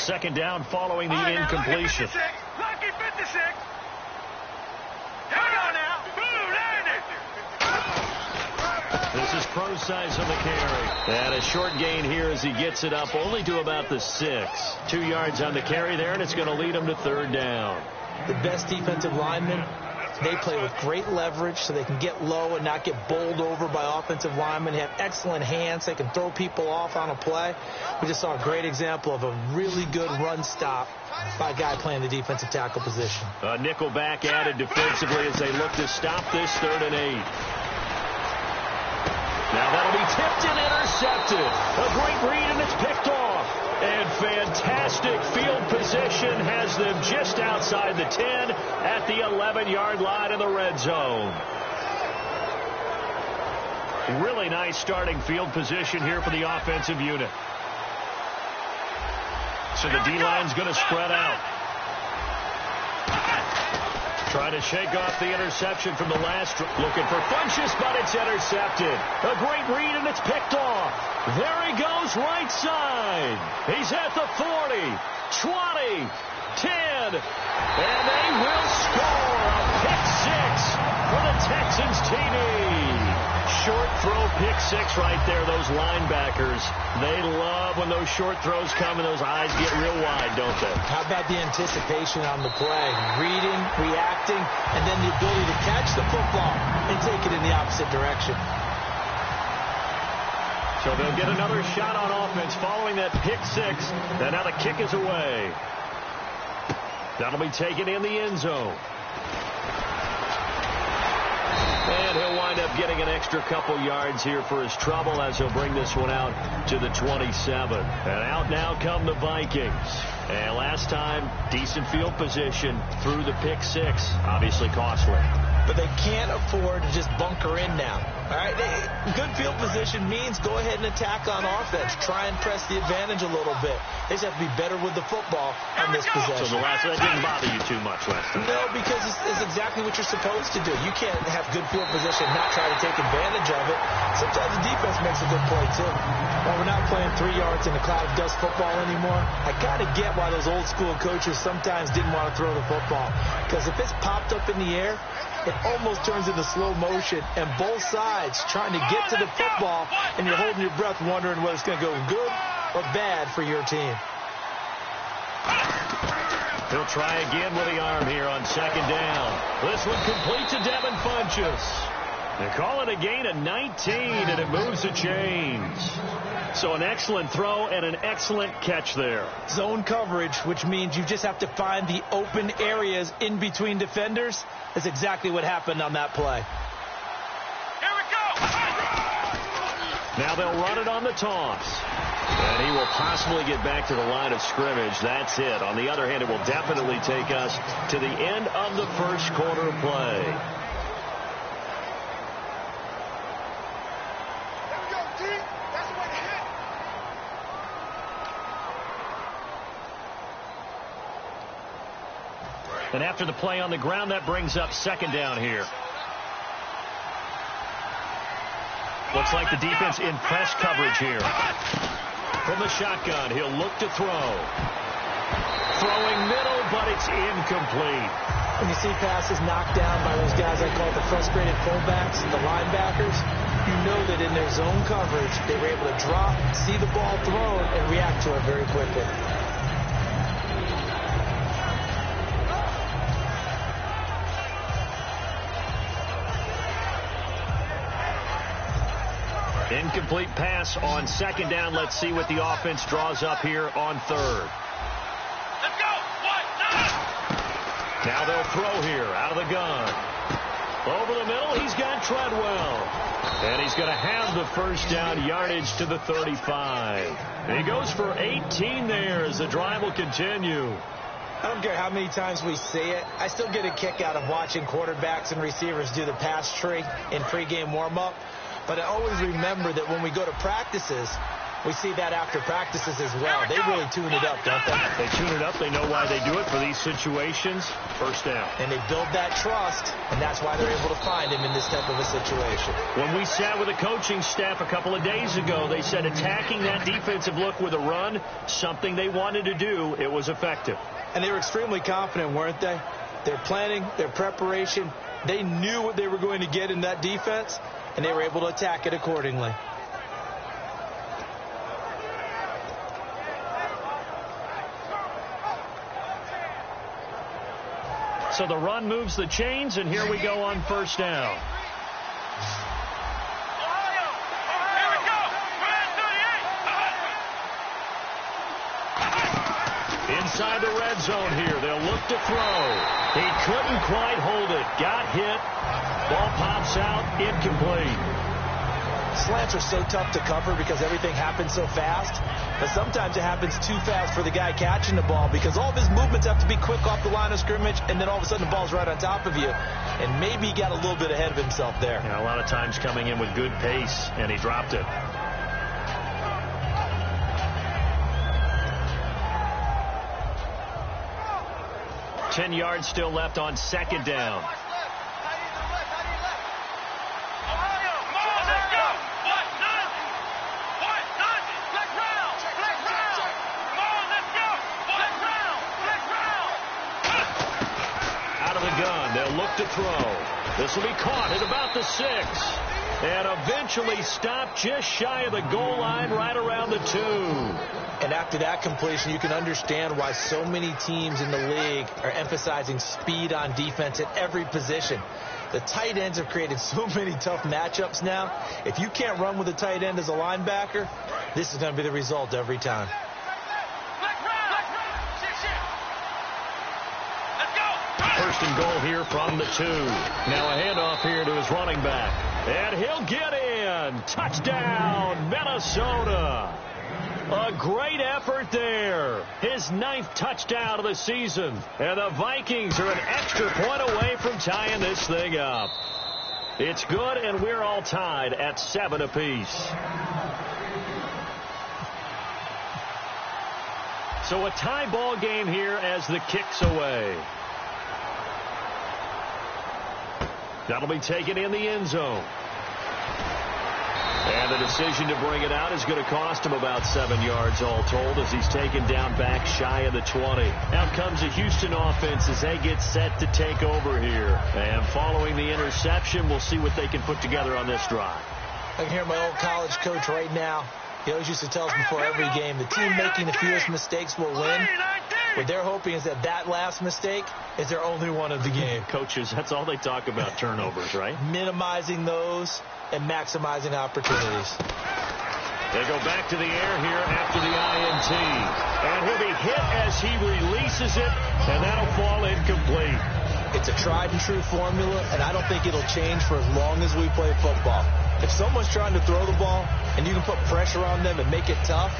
second down following the incompletion. Lucky 56. Here we go now. This is Procise on the carry. And a short gain here as he gets it up only to about the 6. 2 yards on the carry there, and it's going to lead him to third down. The best defensive linemen, they play with great leverage so they can get low and not get bowled over by offensive linemen. They have excellent hands. They can throw people off on a play. We just saw a great example of a really good run stop by a guy playing the defensive tackle position. A nickel back added defensively as they look to stop this 3rd and 8. Now that'll be tipped and intercepted. A great read, and it's picked off. And fantastic field position has them just outside the 10 at the 11-yard line in the red zone. Really nice starting field position here for the offensive unit. So the D-line's going to spread out. Trying to shake off the interception from the last. Looking for Funchess, but it's intercepted. A great read, and it's picked off. There he goes, right side. He's at the 40, 20, 10, and they will score a pick 6 for the Texans TD. Short throw pick 6 right there. Those linebackers, they love when those short throws come and those eyes get real wide, don't they? How about the anticipation on the play? Reading, reacting, and then the ability to catch the football and take it in the opposite direction. So they'll get another shot on offense following that pick 6. And now the kick is away. That'll be taken in the end zone. And he'll wind up getting an extra couple yards here for his trouble as he'll bring this one out to the 27. And out now come the Vikings. And last time, decent field position through the pick 6. Obviously costly. But they can't afford to just bunker in now. All right, good field position means go ahead and attack on offense. Try and press the advantage a little bit. They just have to be better with the football on this possession. So that didn't bother you too much last time? No, because it's exactly what you're supposed to do. You can't have good field position and not try to take advantage of it. Sometimes the defense makes a good play, too. While we're not playing 3 yards in a cloud of dust football anymore, I got to get why those old school coaches sometimes didn't want to throw the football. Because if it's popped up in the air, it almost turns into slow motion, and both sides trying to get to the football, and you're holding your breath wondering whether it's going to go good or bad for your team. He'll try again with the arm here on second down. This one complete to Devin Funchess. They call it a gain of 19, and it moves the chains. So an excellent throw and an excellent catch there. Zone coverage, which means you just have to find the open areas in between defenders. That's exactly what happened on that play. Here we go. Now they'll run it on the toss. And he will possibly get back to the line of scrimmage. That's it. On the other hand, it will definitely take us to the end of the first quarter play. And after the play on the ground, that brings up second down here. Looks like the defense in press coverage here. From the shotgun, he'll look to throw. Throwing middle, but it's incomplete. When you see passes knocked down by those guys I call the frustrated fullbacks, the linebackers, you know that in their zone coverage, they were able to drop, see the ball thrown, and react to it very quickly. Incomplete pass on second down. Let's see what the offense draws up here on third. Let's go. Now they'll throw here out of the gun. Over the middle, he's got Treadwell. And he's going to have the first down yardage to the 35. And he goes for 18 there as the drive will continue. I don't care how many times we see it. I still get a kick out of watching quarterbacks and receivers do the pass tree in pregame warm-up. But I always remember that when we go to practices, We see that after practices as well. They really tune it up, don't they? They tune it up. They know why they do it for these situations. First down. And they build that trust, and that's why they're able to find him in this type of a situation. When we sat with the coaching staff a couple of days ago, they said attacking that defensive look with a run, something they wanted to do, it was effective. And they were extremely confident, weren't they? Their planning, their preparation, they knew what they were going to get in that defense, and they were able to attack it accordingly. So the run moves the chains, and here we go on first down. Inside the red zone here. They'll look to throw. He couldn't quite hold it. Got hit. Ball pops out. Incomplete. Slants are so tough to cover because everything happens so fast. But sometimes it happens too fast for the guy catching the ball because all of his movements have to be quick off the line of scrimmage, and then all of a sudden the ball's right on top of you. And maybe he got a little bit ahead of himself there. Yeah, a lot of times coming in with good pace, and he dropped it. Ten yards still left on second down. They'll look to throw. This will be caught at about the 6. And eventually stopped just shy of the goal line right around the 2. And after that completion, you can understand why so many teams in the league are emphasizing speed on defense at every position. The tight ends have created so many tough matchups now. If you can't run with a tight end as a linebacker, this is going to be the result every time. First and goal here from the 2. Now a handoff here to his running back. And he'll get in. Touchdown, Minnesota. A great effort there. His 9th touchdown of the season. And the Vikings are an extra point away from tying this thing up. It's good, and we're all tied at 7 apiece. So a tie ball game here as the kick's away. That'll be taken in the end zone. And the decision to bring it out is going to cost him about 7 yards all told as he's taken down back shy of the 20. Out comes the Houston offense as they get set to take over here. And following the interception, we'll see what they can put together on this drive. I can hear my old college coach right now. He always used to tell us before every game, the team making the fewest mistakes will win. What they're hoping is that that last mistake is their only one of the game. Coaches, that's all they talk about, turnovers, right? Minimizing those and maximizing opportunities. They go back to the air here after the INT. And he'll be hit as he releases it, and that'll fall incomplete. It's a tried and true formula, and I don't think it'll change for as long as we play football. If someone's trying to throw the ball and you can put pressure on them and make it tough,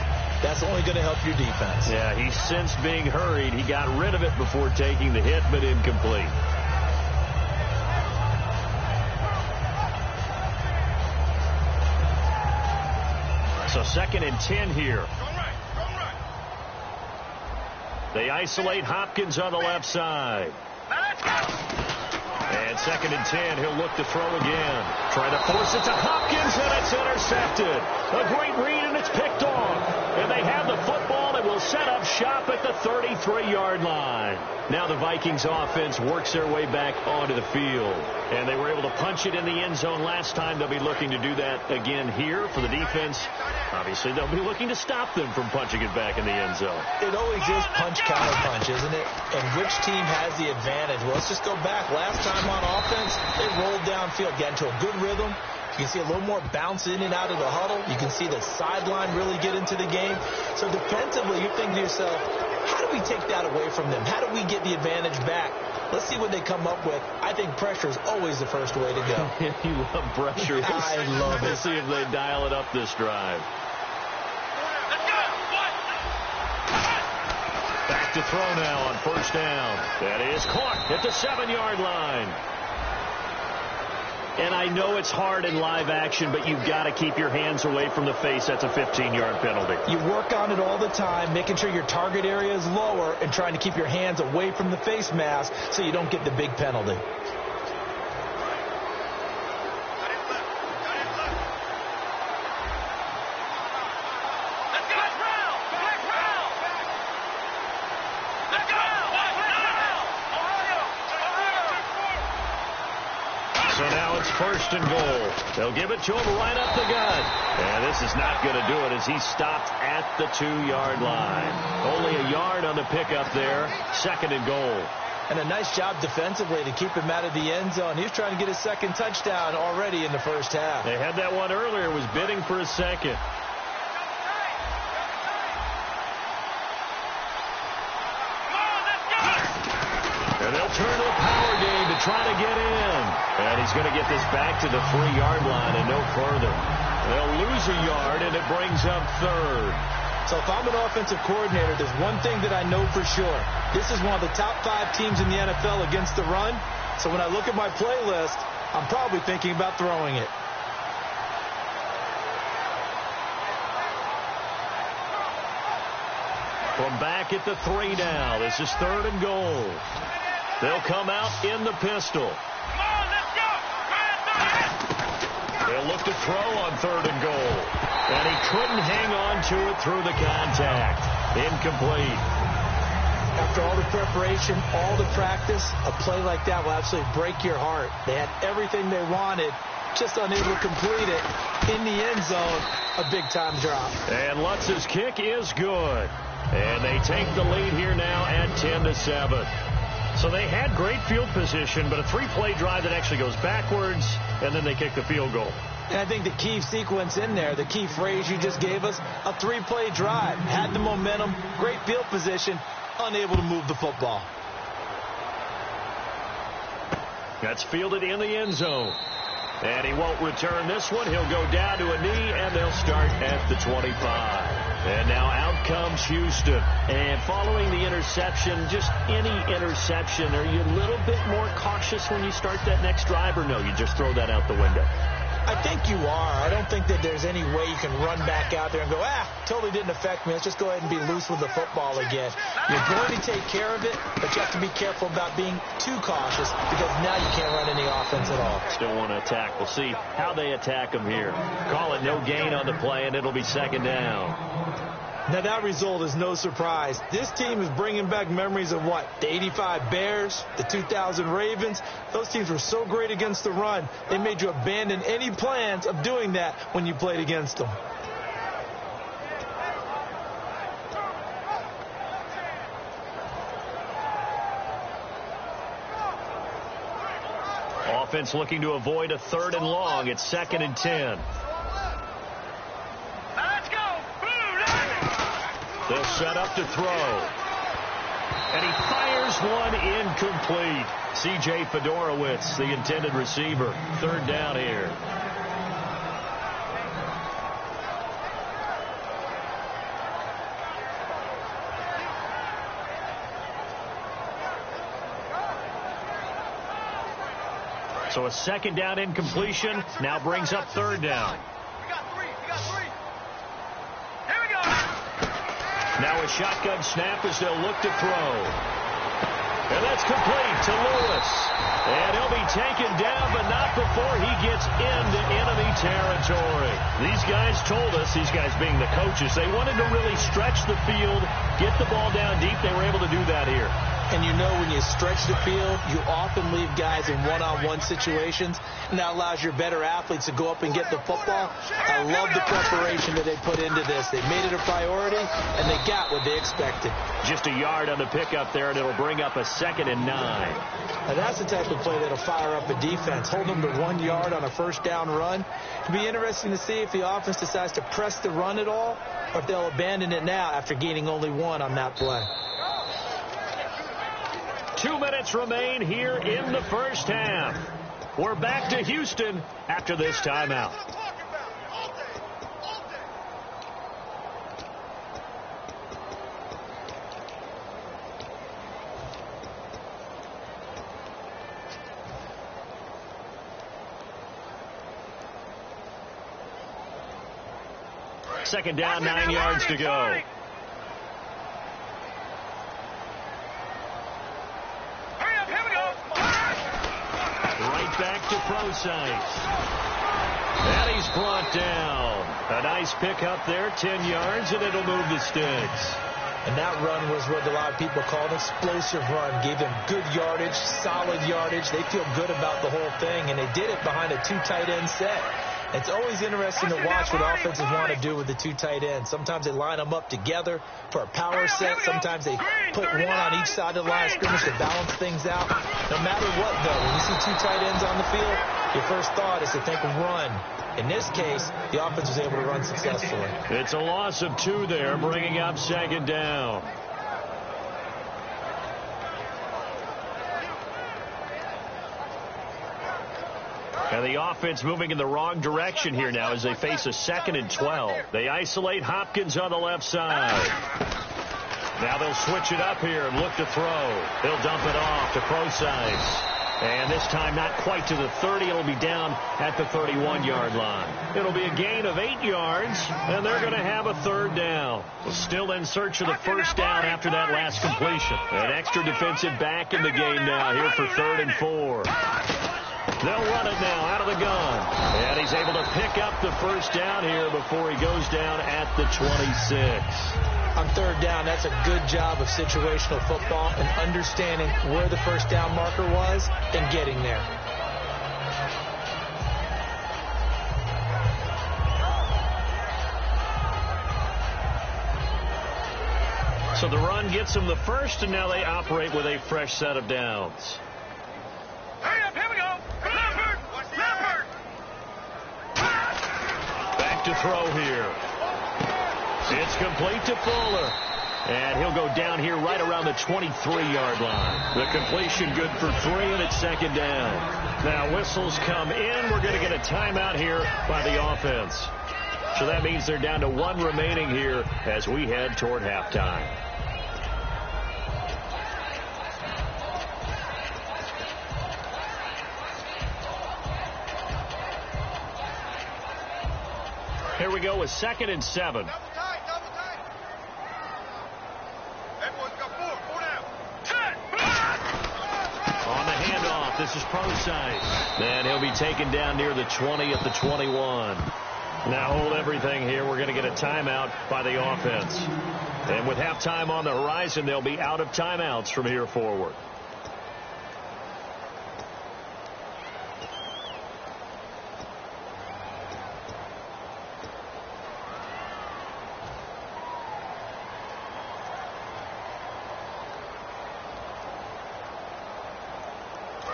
that's only going to help your defense. Yeah, he sensed being hurried. He got rid of it before taking the hit, but incomplete. So 2nd and 10 here. They isolate Hopkins on the left side. And 2nd and 10, he'll look to throw again. Trying to force it to Hopkins, and it's intercepted. A great read, and it's picked off. And they have the football and will set up shop at the 33-yard line. Now the Vikings offense works their way back onto the field. And they were able to punch it in the end zone last time. They'll be looking to do that again here for the defense. Obviously, they'll be looking to stop them from punching it back in the end zone. It always is punch-counter-punch, isn't it? And which team has the advantage? Well, let's just go back. Last time on offense, they rolled downfield, got into a good rhythm. You can see a little more bounce in and out of the huddle. You can see the sideline really get into the game. So defensively, you're thinking to yourself, how do we take that away from them? How do we get the advantage back? Let's see what they come up with. I think pressure is always the first way to go. You love pressure. I love it. We'll see if they dial it up this drive. Back to throw now on first down. That is caught at the 7-yard line. And I know it's hard in live action, but you've got to keep your hands away from the face. That's a 15-yard penalty. You work on it all the time, making sure your target area is lower and trying to keep your hands away from the face mask so you don't get the big penalty. So now it's 1st and goal. They'll give it to him right up the gut. And this is not going to do it as he stopped at the 2-yard line. Only a yard on the pickup there. 2nd and goal. And a nice job defensively to keep him out of the end zone. He was trying to get his 2nd touchdown already in the first half. They had that one earlier, was bidding for a second. And they'll turn to the power game to try to get in. And he's going to get this back to the 3-yard line and no further. They'll lose a yard, and it brings up 3rd. So if I'm an offensive coordinator, there's one thing that I know for sure. This is one of the top 5 teams in the NFL against the run. So when I look at my playlist, I'm probably thinking about throwing it. From back at the 3 now, this is 3rd and goal. They'll come out in the pistol. They'll look to throw on 3rd and goal. And he couldn't hang on to it through the contact. Incomplete. After all the preparation, all the practice, a play like that will absolutely break your heart. They had everything they wanted, just unable to complete it. In the end zone, a big-time drop. And Lutz's kick is good. And they take the lead here now at 10-7. So they had great field position, but a 3-play drive that actually goes backwards, and then they kick the field goal. And I think the key sequence in there, the key phrase you just gave us, a 3-play drive. Had the momentum, great field position, unable to move the football. That's fielded in the end zone. And he won't return this one. He'll go down to a knee, and they'll start at the 25. And now out comes Houston. And following the interception, just any interception, are you a little bit more cautious when you start that next drive, or no, you just throw that out the window? I think you are. I don't think that there's any way you can run back out there and go, totally didn't affect me. Let's just go ahead and be loose with the football again. You're going to take care of it, but you have to be careful about being too cautious because now you can't run any offense at all. Still want to attack. We'll see how they attack them here. Call it no gain on the play, and it'll be 2nd down. Now, that result is no surprise. This team is bringing back memories of what? The 85 Bears, the 2000 Ravens. Those teams were so great against the run, they made you abandon any plans of doing that when you played against them. Offense looking to avoid a 3rd and long. It's 2nd and 10. They'll set up to throw. And he fires one incomplete. C.J. Fedorowicz, the intended receiver. 3rd down here. So a 2nd down incompletion now brings up 3rd down. Now a shotgun snap as they'll look to throw. And that's complete to Lewis. And he'll be taken down, but not before he gets into enemy territory. These guys told us, these guys being the coaches, they wanted to really stretch the field, get the ball down deep. They were able to do that here. And you know when you stretch the field, you often leave guys in one-on-one situations, and that allows your better athletes to go up and get the football. I love the preparation that they put into this. They made it a priority, and they got what they expected. Just a yard on the pickup there, and it'll bring up a 2nd and 9. Now that's the type of play that'll fire up a defense. Hold them to 1 yard on a 1st down run. It'll be interesting to see if the offense decides to press the run at all, or if they'll abandon it now after gaining only 1 on that play. 2 minutes remain here in the first half. We're back to Houston after this timeout. Second down, 9 yards to go. Right back to Procise. And he's brought down. A nice pickup there, 10 yards, and it'll move the sticks. And that run was what a lot of people call an explosive run. Gave them good yardage, solid yardage. They feel good about the whole thing, and they did it behind a 2 tight end set. It's always interesting to watch what offenses want to do with the 2 tight ends. Sometimes they line them up together for a power set. Sometimes they put one on each side of the line of scrimmage to balance things out. No matter what, though, when you see 2 tight ends on the field, your first thought is to think run. In this case, the offense was able to run successfully. It's a loss of 2 there, bringing up second down. And the offense moving in the wrong direction here now as they face a 2nd and 12. They isolate Hopkins on the left side. Now they'll switch it up here and look to throw. They'll dump it off to Procise. And this time not quite to the 30. It'll be down at the 31-yard line. It'll be a gain of 8 yards, and they're going to have a 3rd down. Still in search of the first down after that last completion. An extra defensive back in the game now here for 3rd and 4. They'll run it now out of the gun. And he's able to pick up the first down here before he goes down at the 26. On 3rd down, that's a good job of situational football and understanding where the first down marker was and getting there. So the run gets them the first, and now they operate with a fresh set of downs. Hurry up, here we go. Leopard. Back to throw here. It's complete to Fuller. And he'll go down here right around the 23-yard line. The completion good for 3, and it's 2nd down. Now whistles come in. We're going to get a timeout here by the offense. So that means they're down to 1 remaining here as we head toward halftime. Here we go with 2nd and 7. On the handoff, this is Procise. And he'll be taken down near the 20 at the 21. Now hold everything here. We're going to get a timeout by the offense. And with halftime on the horizon, they'll be out of timeouts from here forward.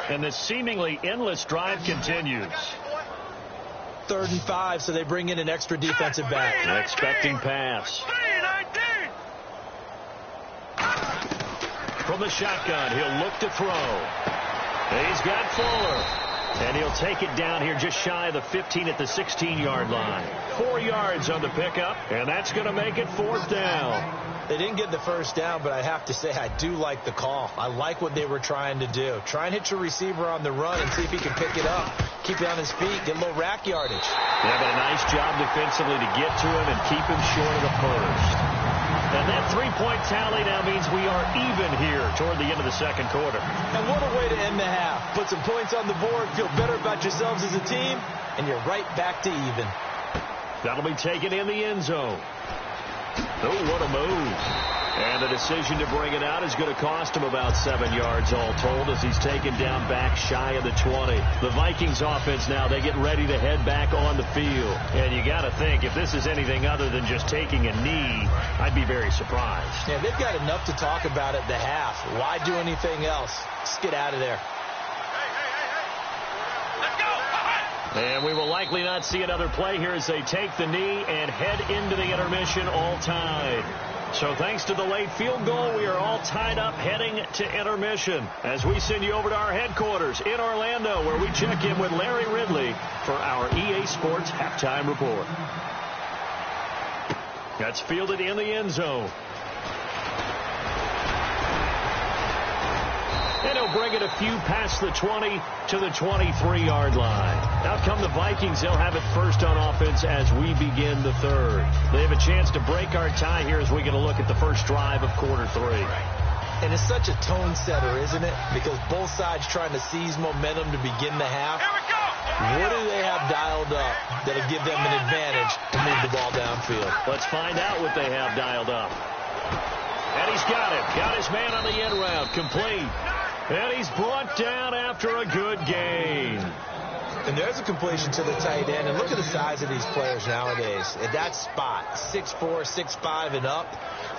And this seemingly endless drive continues. 3rd and 5, so they bring in an extra defensive back. Expecting pass. From the shotgun, he'll look to throw. He's got Fuller. And he'll take it down here just shy of the 15 at the 16-yard line. 4 yards on the pickup, and that's going to make it 4th down. They didn't get the first down, but I have to say I do like the call. I like what they were trying to do. Try and hit your receiver on the run and see if he can pick it up. Keep it on his feet, get a little rack yardage. Yeah, but a nice job defensively to get to him and keep him short of the first. And that 3-point tally now means we are even here toward the end of the 2nd quarter. And what a way to end the half. Put some points on the board, feel better about yourselves as a team, and you're right back to even. That'll be taken in the end zone. Oh, what a move. And the decision to bring it out is going to cost him about 7 yards all told as he's taken down back shy of the 20. The Vikings offense now, they get ready to head back on the field. And you got to think, if this is anything other than just taking a knee, I'd be very surprised. Yeah, they've got enough to talk about at the half. Why do anything else? Just get out of there. And we will likely not see another play here as they take the knee and head into the intermission all tied. So thanks to the late field goal, we are all tied up heading to intermission as we send you over to our headquarters in Orlando where we check in with Larry Ridley for our EA Sports Halftime Report. That's fielded in the end zone. And he'll bring it a few past the 20 to the 23-yard line. Out come the Vikings. They'll have it first on offense as we begin the third. They have a chance to break our tie here as we get a look at the first drive of quarter three. And it's such a tone setter, isn't it? Because both sides trying to seize momentum to begin the half. What do they have dialed up that'll give them an advantage to move the ball downfield? Let's find out what they have dialed up. And he's got it. Got his man on the end route. Complete. And he's brought down after a good gain. And there's a completion to the tight end. And look at the size of these players nowadays. At that spot, 6'4", 6'5", and up.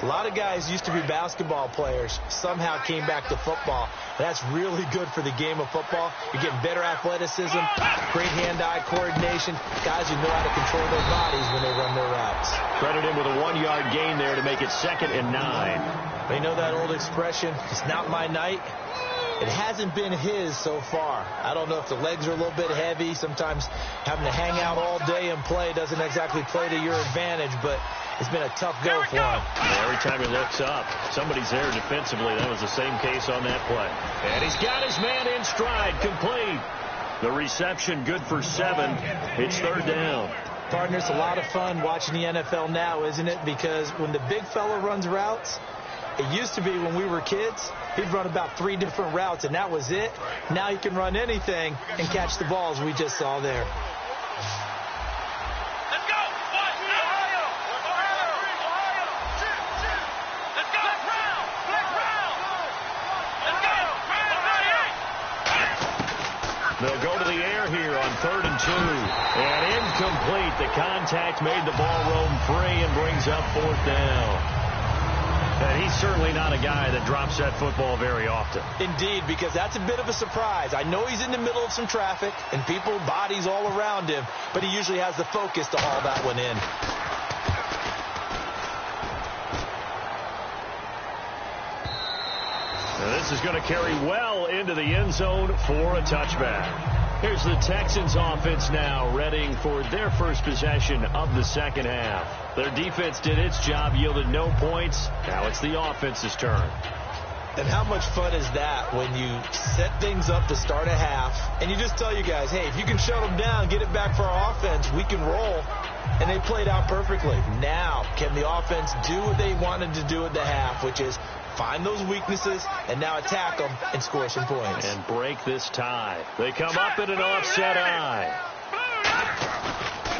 A lot of guys used to be basketball players. Somehow came back to football. That's really good for the game of football. You're getting better athleticism, great hand-eye coordination. Guys who know how to control their bodies when they run their routes. Credit him with a 1-yard gain there to make it 2nd and 9. They know that old expression, it's not my night. It hasn't been his so far. I don't know if the legs are a little bit heavy. Sometimes having to hang out all day and play doesn't exactly play to your advantage, but it's been a tough go for him. Every time he looks up, somebody's there defensively. That was the same case on that play. And he's got his man in stride, complete. The reception good for 7. It's 3rd down. Partner, it's a lot of fun watching the NFL now, isn't it? Because when the big fella runs routes, it used to be when we were kids, he'd run about 3 different routes, and that was it. Now he can run anything and catch the balls we just saw there. Let's go! Ohio! Let's go! Black round! Let's go! They'll go to the air here on 3rd and 2. And incomplete. The contact made the ball roam free and brings up 4th down. And he's certainly not a guy that drops that football very often. Indeed, because that's a bit of a surprise. I know he's in the middle of some traffic and people, bodies all around him, but he usually has the focus to haul that one in. Now this is going to carry well into the end zone for a touchback. Here's the Texans offense now, readying for their first possession of the second half. Their defense did its job, yielded no points. Now it's the offense's turn. And how much fun is that when you set things up to start a half and you just tell you guys, hey, if you can shut them down, get it back for our offense, we can roll. And they played out perfectly. Now, can the offense do what they wanted to do at the half, which is find those weaknesses and now attack them and score some points. And break this tie. They come up in an offset eye.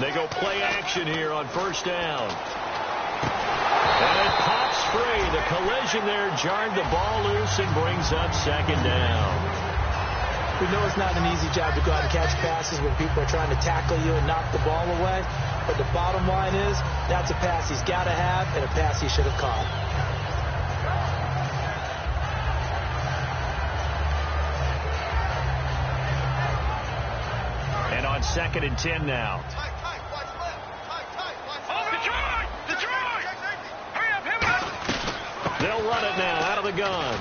They go play action here on 1st down. And it pops free. The collision there jarred the ball loose and brings up 2nd down. We know it's not an easy job to go out and catch passes when people are trying to tackle you and knock the ball away. But the bottom line is, that's a pass he's got to have and a pass he should have caught. And on 2nd and 10 now. Detroit! Hurry up, hit it! They'll run it now out of the gun.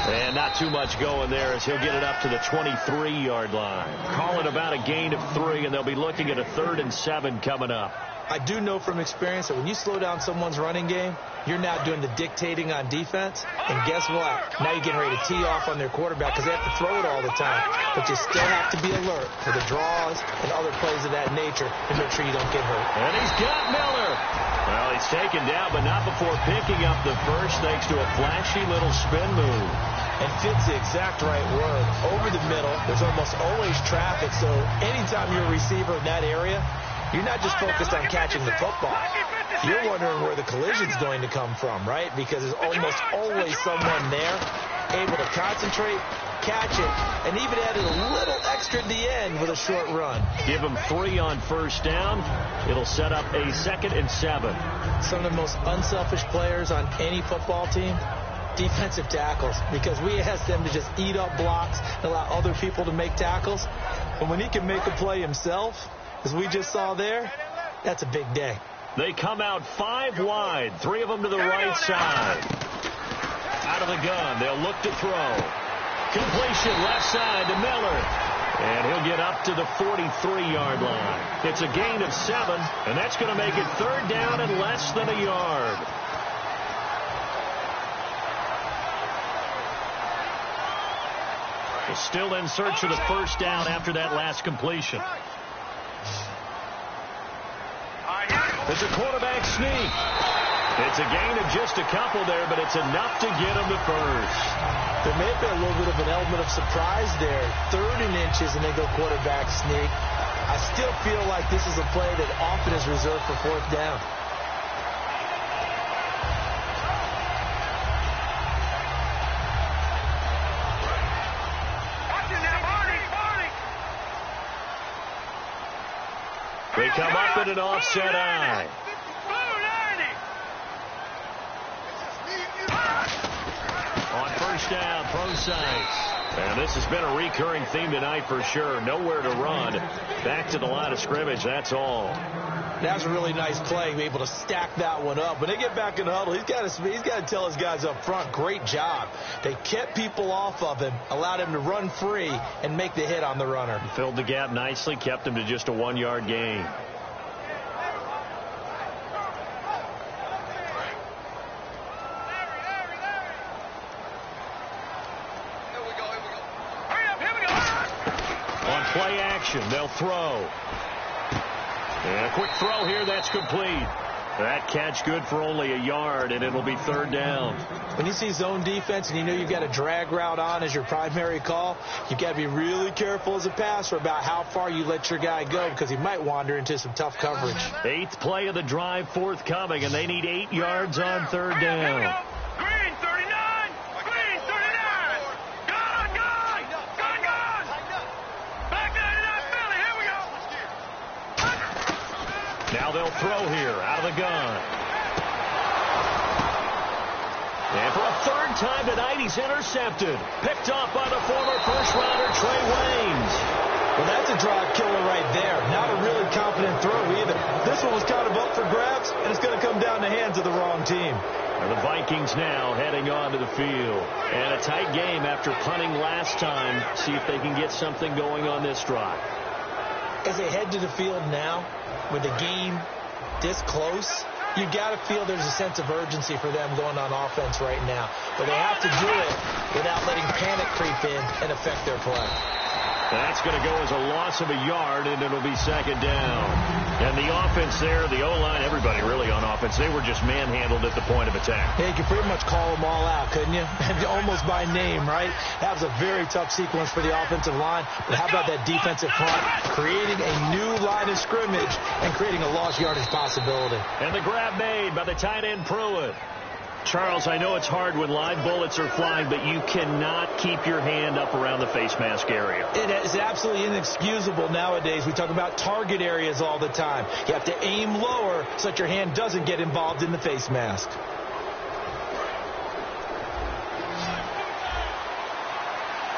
And not too much going there as he'll get it up to the 23-yard line. Call it about a gain of 3, and they'll be looking at a 3rd and 7 coming up. I do know from experience that when you slow down someone's running game, you're now doing the dictating on defense. And guess what? Now you're getting ready to tee off on their quarterback because they have to throw it all the time. But you still have to be alert for the draws and other plays of that nature to make sure you don't get hurt. And he's got Miller. Well, he's taken down, but not before picking up the first thanks to a flashy little spin move. And fits the exact right word. Over the middle, there's almost always traffic. So anytime you're a receiver in that area, you're not just focused on catching the football. You're wondering where the collision's going to come from, right? Because there's almost always someone there able to concentrate, catch it, and even added a little extra at the end with a short run. Give him 3 on 1st down. It'll set up a 2nd and 7. Some of the most unselfish players on any football team, defensive tackles, because we ask them to just eat up blocks and allow other people to make tackles. And when he can make a play himself, as we just saw there, that's a big day. They come out 5 wide, 3 of them to the right side. Out of the gun, they'll look to throw. Completion left side to Miller. And he'll get up to the 43-yard line. It's a gain of 7, and that's going to make it 3rd down and less than a yard. Still in search of the first down after that last completion. It's a quarterback sneak. It's a gain of just a couple there, but it's enough to get him to first. There may have been a little bit of an element of surprise there. 3rd and inches, and they go quarterback sneak. I still feel like this is a play that often is reserved for 4th down. They come up in an offset eye. On first down, pro sides. And this has been a recurring theme tonight for sure. Nowhere to run. Back to the line of scrimmage, that's all. That's a really nice play, able to stack that one up. When they get back in the huddle, he's got to tell his guys up front, great job. They kept people off of him, allowed him to run free, and make the hit on the runner. Filled the gap nicely, kept him to just a 1-yard gain. Play action, they'll throw. And a quick throw here, that's complete. That catch good for only a yard, and it'll be 3rd down. When you see zone defense and you know you've got a drag route on as your primary call, you've got to be really careful as a passer about how far you let your guy go because he might wander into some tough coverage. 8th play of the drive forthcoming, and they need 8 yards on 3rd down. Now they'll throw here out of the gun. And for a 3rd time tonight, he's intercepted. Picked off by the former first-rounder Trey Waynes. Well, that's a drive killer right there. Not a really confident throw either. This one was kind of up for grabs, and it's going to come down the hands of the wrong team. And the Vikings now heading onto the field. And a tight game after punting last time. See if they can get something going on this drive. As they head to the field now, with the game this close, you got to feel there's a sense of urgency for them going on offense right now. But they have to do it without letting panic creep in and affect their play. That's going to go as a loss of a yard, and it'll be 2nd down. And the offense there, the O-line, everybody really on offense, they were just manhandled at the point of attack. Yeah, you could pretty much call them all out, couldn't you? Almost by name, right? That was a very tough sequence for the offensive line. But how about that defensive front creating a new line of scrimmage and creating a lost yardage possibility? And the grab made by the tight end Pruitt. Charles, I know it's hard when live bullets are flying, but you cannot keep your hand up around the face mask area. It is absolutely inexcusable nowadays. We talk about target areas all the time. You have to aim lower so that your hand doesn't get involved in the face mask.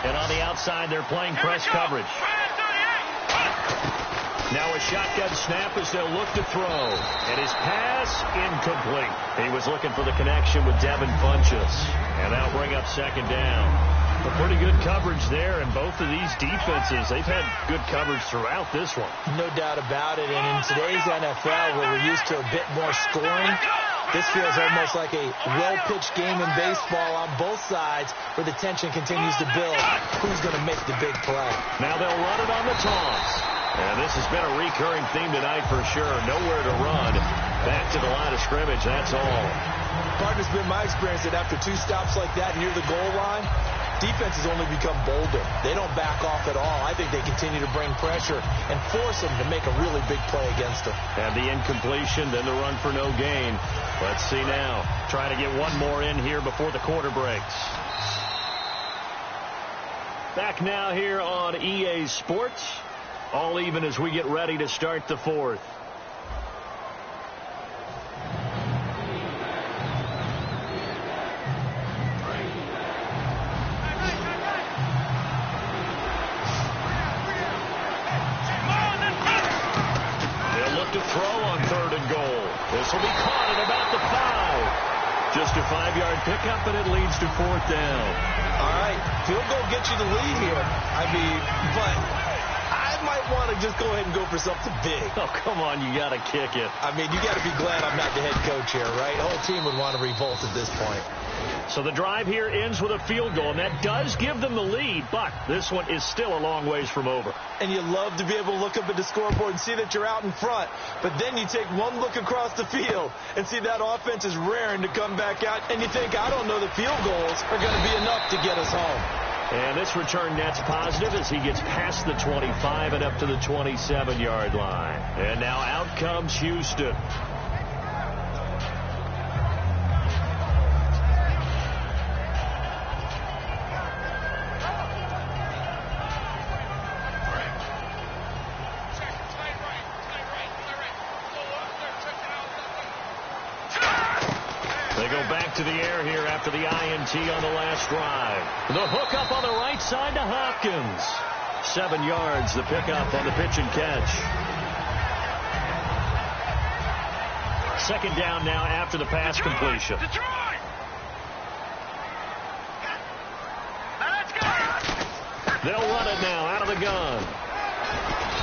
And on the outside, they're playing press coverage. Now a shotgun snap as they'll look to throw. And his pass incomplete. He was looking for the connection with Devin Funchess. And that'll bring up 2nd down. A pretty good coverage there, and both of these defenses, they've had good coverage throughout this one. No doubt about it. And in today's NFL, where we're used to a bit more scoring, this feels almost like a well-pitched game in baseball on both sides where the tension continues to build. Who's going to make the big play? Now they'll run it on the toss. And this has been a recurring theme tonight for sure. Nowhere to run. Back to the line of scrimmage, that's all. Partner's been my experience that after 2 stops like that near the goal line, defenses only become bolder. They don't back off at all. I think they continue to bring pressure and force them to make a really big play against them. And the incompletion, then the run for no gain. Let's see now. Trying to get one more in here before the quarter breaks. Back now here on EA Sports. All even as we get ready to start the 4th. They'll look to throw on 3rd and goal. This will be caught at about the 5. Just a 5-yard pickup, and it leads to 4th down. All right, field goal gets you the lead here. But might want to just go ahead and go for something big. Oh, come on, you got to kick it. I mean, you got to be glad I'm not the head coach here, right? The whole team would want to revolt at this point. So the drive here ends with a field goal, and that does give them the lead, but this one is still a long ways from over. And you love to be able to look up at the scoreboard and see that you're out in front, but then you take one look across the field and see that offense is raring to come back out, and you think, I don't know, the field goals are going to be enough to get us home. And this return net's positive as he gets past the 25 and up to the 27-yard line. And now out comes Houston. They go back to the air here after the INT on the last drive. The hook up on the right side to Hopkins. 7 yards, the pickup on the pitch and catch. Second down now after the pass completion. They'll run it now out of the gun.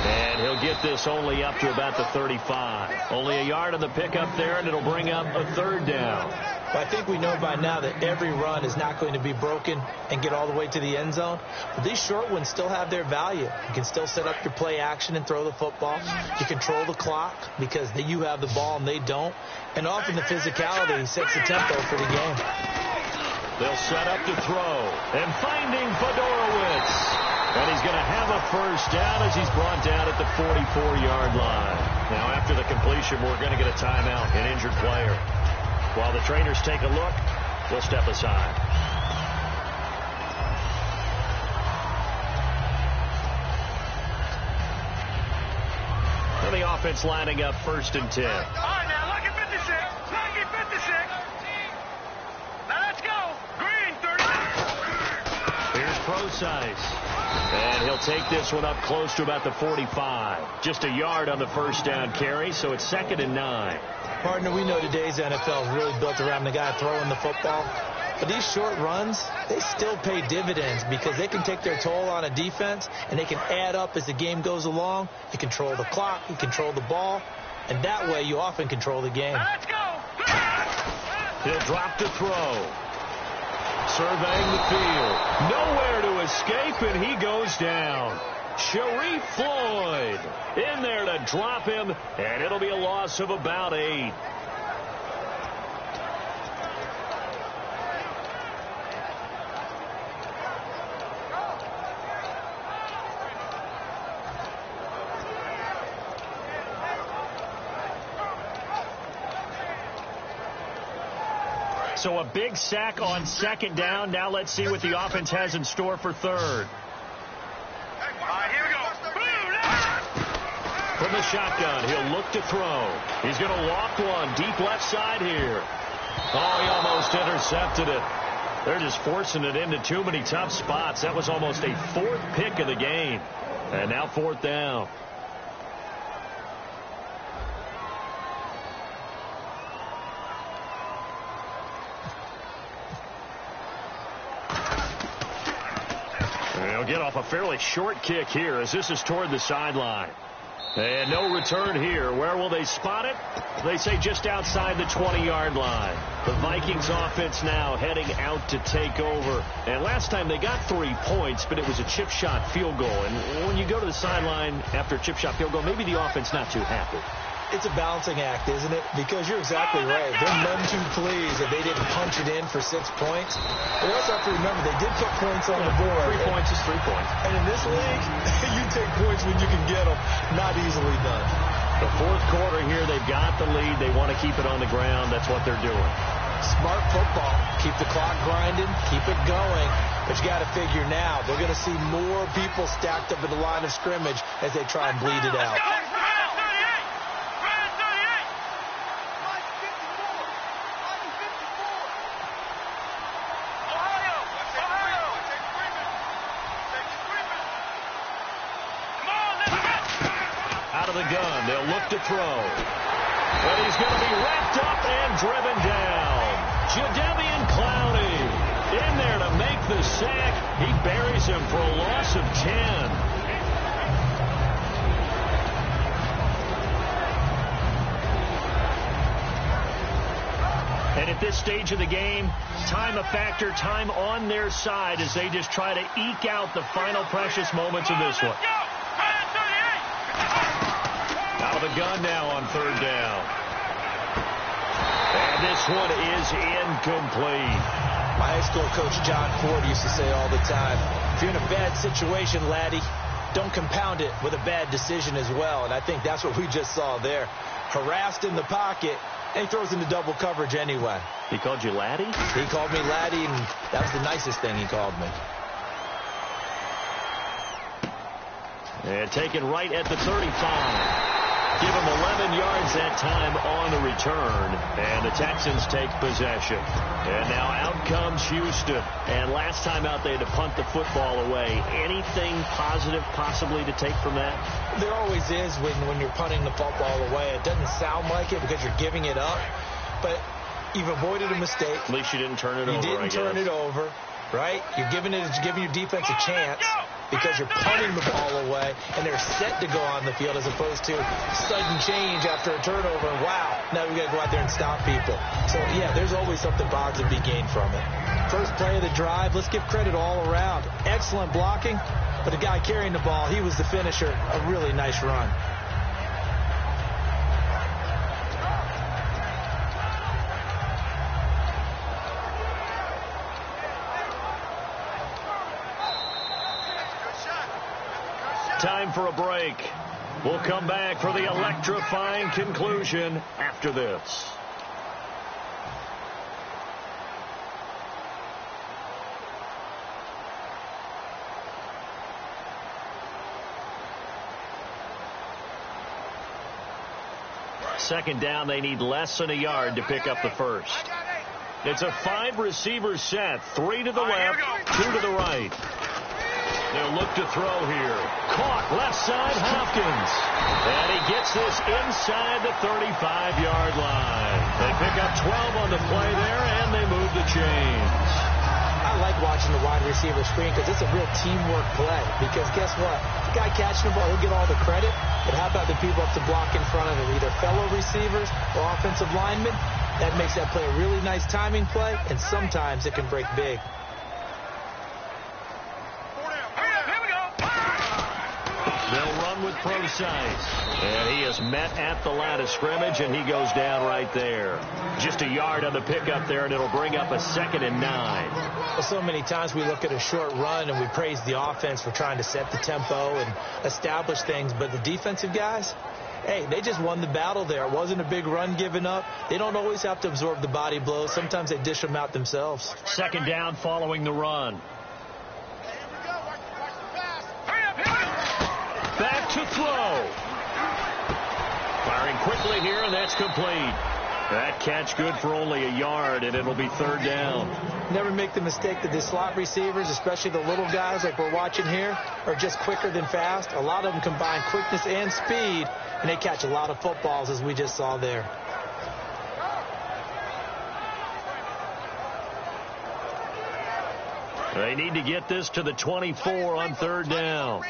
And he'll get this only up to about the 35. Only a yard on the pickup there, and it'll bring up a third down. Well, I think we know by now that every run is not going to be broken and get all the way to the end zone. But these short ones still have their value. You can still set up your play action and throw the football. You control the clock because you have the ball and they don't. And often the physicality sets the tempo for the game. They'll set up to throw. And finding Fedorowicz. And he's going to have a first down as he's brought down at the 44-yard line. Now, after the completion, we're going to get a timeout, an injured player. While the trainers take a look, we'll step aside. And the offense lining up 1st and 10. All right, now, look at 56. Look at 56. Now, let's go. Green, 30. Here's Procise. And he'll take this one up close to about the 45. Just a yard on the first down carry, so it's 2nd and 9. Partner, we know today's NFL is really built around the guy throwing the football. But these short runs, they still pay dividends because they can take their toll on a defense, and they can add up as the game goes along. You control the clock, you control the ball, and that way you often control the game. Let's go. He'll drop to throw. Surveying the field. Nowhere to escape, and he goes down. Sharif Floyd in there to drop him, and it'll be a loss of about 8. So a big sack on 2nd down. Now let's see what the offense has in store for 3rd. Here we go. From the shotgun, he'll look to throw. He's going to walk one deep left side here. Oh, he almost intercepted it. They're just forcing it into too many tough spots. That was almost a 4th pick of the game. And now 4th down. They'll get off a fairly short kick here as this is toward the sideline. And no return here. Where will they spot it? They say just outside the 20-yard line. The Vikings offense now heading out to take over. And last time they got 3 points, but it was a chip shot field goal. And when you go to the sideline after a chip shot field goal, maybe the offense not too happy. It's a balancing act, isn't it? Because you're exactly right. They're none too pleased that they didn't punch it in for 6 points. But you also have to remember, they did put points on the board. 3 points is 3 points. And in this league, you take points when you can get them. Not easily done. The 4th quarter here, they've got the lead. They want to keep it on the ground. That's what they're doing. Smart football. Keep the clock grinding. Keep it going. But you got to figure now, they're going to see more people stacked up at the line of scrimmage as they try and bleed it out. Out of the gun, they'll look to throw. But he's going to be wrapped up and driven down. Jadeveon Clowney in there to make the sack. He buries him for a loss of 10. And And at this stage of the game, time a factor, time on their side as they just try to eke out the final precious moments of this one. Out of the gun now on third down. And this one is incomplete. My high school coach, John Ford, used to say all the time, if you're in a bad situation, laddie, don't compound it with a bad decision as well. And I think that's what we just saw there. Harassed in the pocket, and he throws into double coverage anyway. He called you laddie? He called me laddie, and that was the nicest thing he called me. And taken right at the 35. Give him 11 yards that time on the return. And the Texans take possession. And now out comes Houston. And last time out they had to punt the football away. Anything positive possibly to take from that? There always is when you're punting the football away. It doesn't sound like it because you're giving it up. But you've avoided a mistake. At least you didn't turn it over, You didn't turn it over, right? You're giving your defense a chance because you're punting the ball away, and they're set to go on the field as opposed to sudden change after a turnover. And wow, now we got to go out there and stop people. So, yeah, there's always something positive to be gained from it. First play of the drive, let's give credit all around. Excellent blocking, but the guy carrying the ball, he was the finisher. A really nice run. Time for a break. We'll come back for the electrifying conclusion after this. Second down, they need less than a yard to pick up the first. It's a 5-receiver set. 3 to the left, 2 to the right. They'll look to throw here. Caught left side, Hopkins. And he gets this inside the 35-yard line. They pick up 12 on the play there, and they move the chains. I like watching the wide receiver screen because it's a real teamwork play. Because guess what? The guy catching the ball, he'll get all the credit. But how about the people up to block in front of him, either fellow receivers or offensive linemen? That makes that play a really nice timing play, and sometimes it can break big. They'll run with Procise. And he is met at the line of scrimmage, and he goes down right there. Just a yard on the pickup there, and it'll bring up a 2nd and 9. Well, so many times we look at a short run, and we praise the offense for trying to set the tempo and establish things. But the defensive guys, hey, they just won the battle there. It wasn't a big run given up. They don't always have to absorb the body blows. Sometimes they dish them out themselves. 2nd down following the run. Back to throw. Firing quickly here, and that's complete. That catch good for only a yard, and it'll be 3rd down. Never make the mistake that the slot receivers, especially the little guys like we're watching here, are just quicker than fast. A lot of them combine quickness and speed, and they catch a lot of footballs, as we just saw there. They need to get this to the 24 on 3rd down.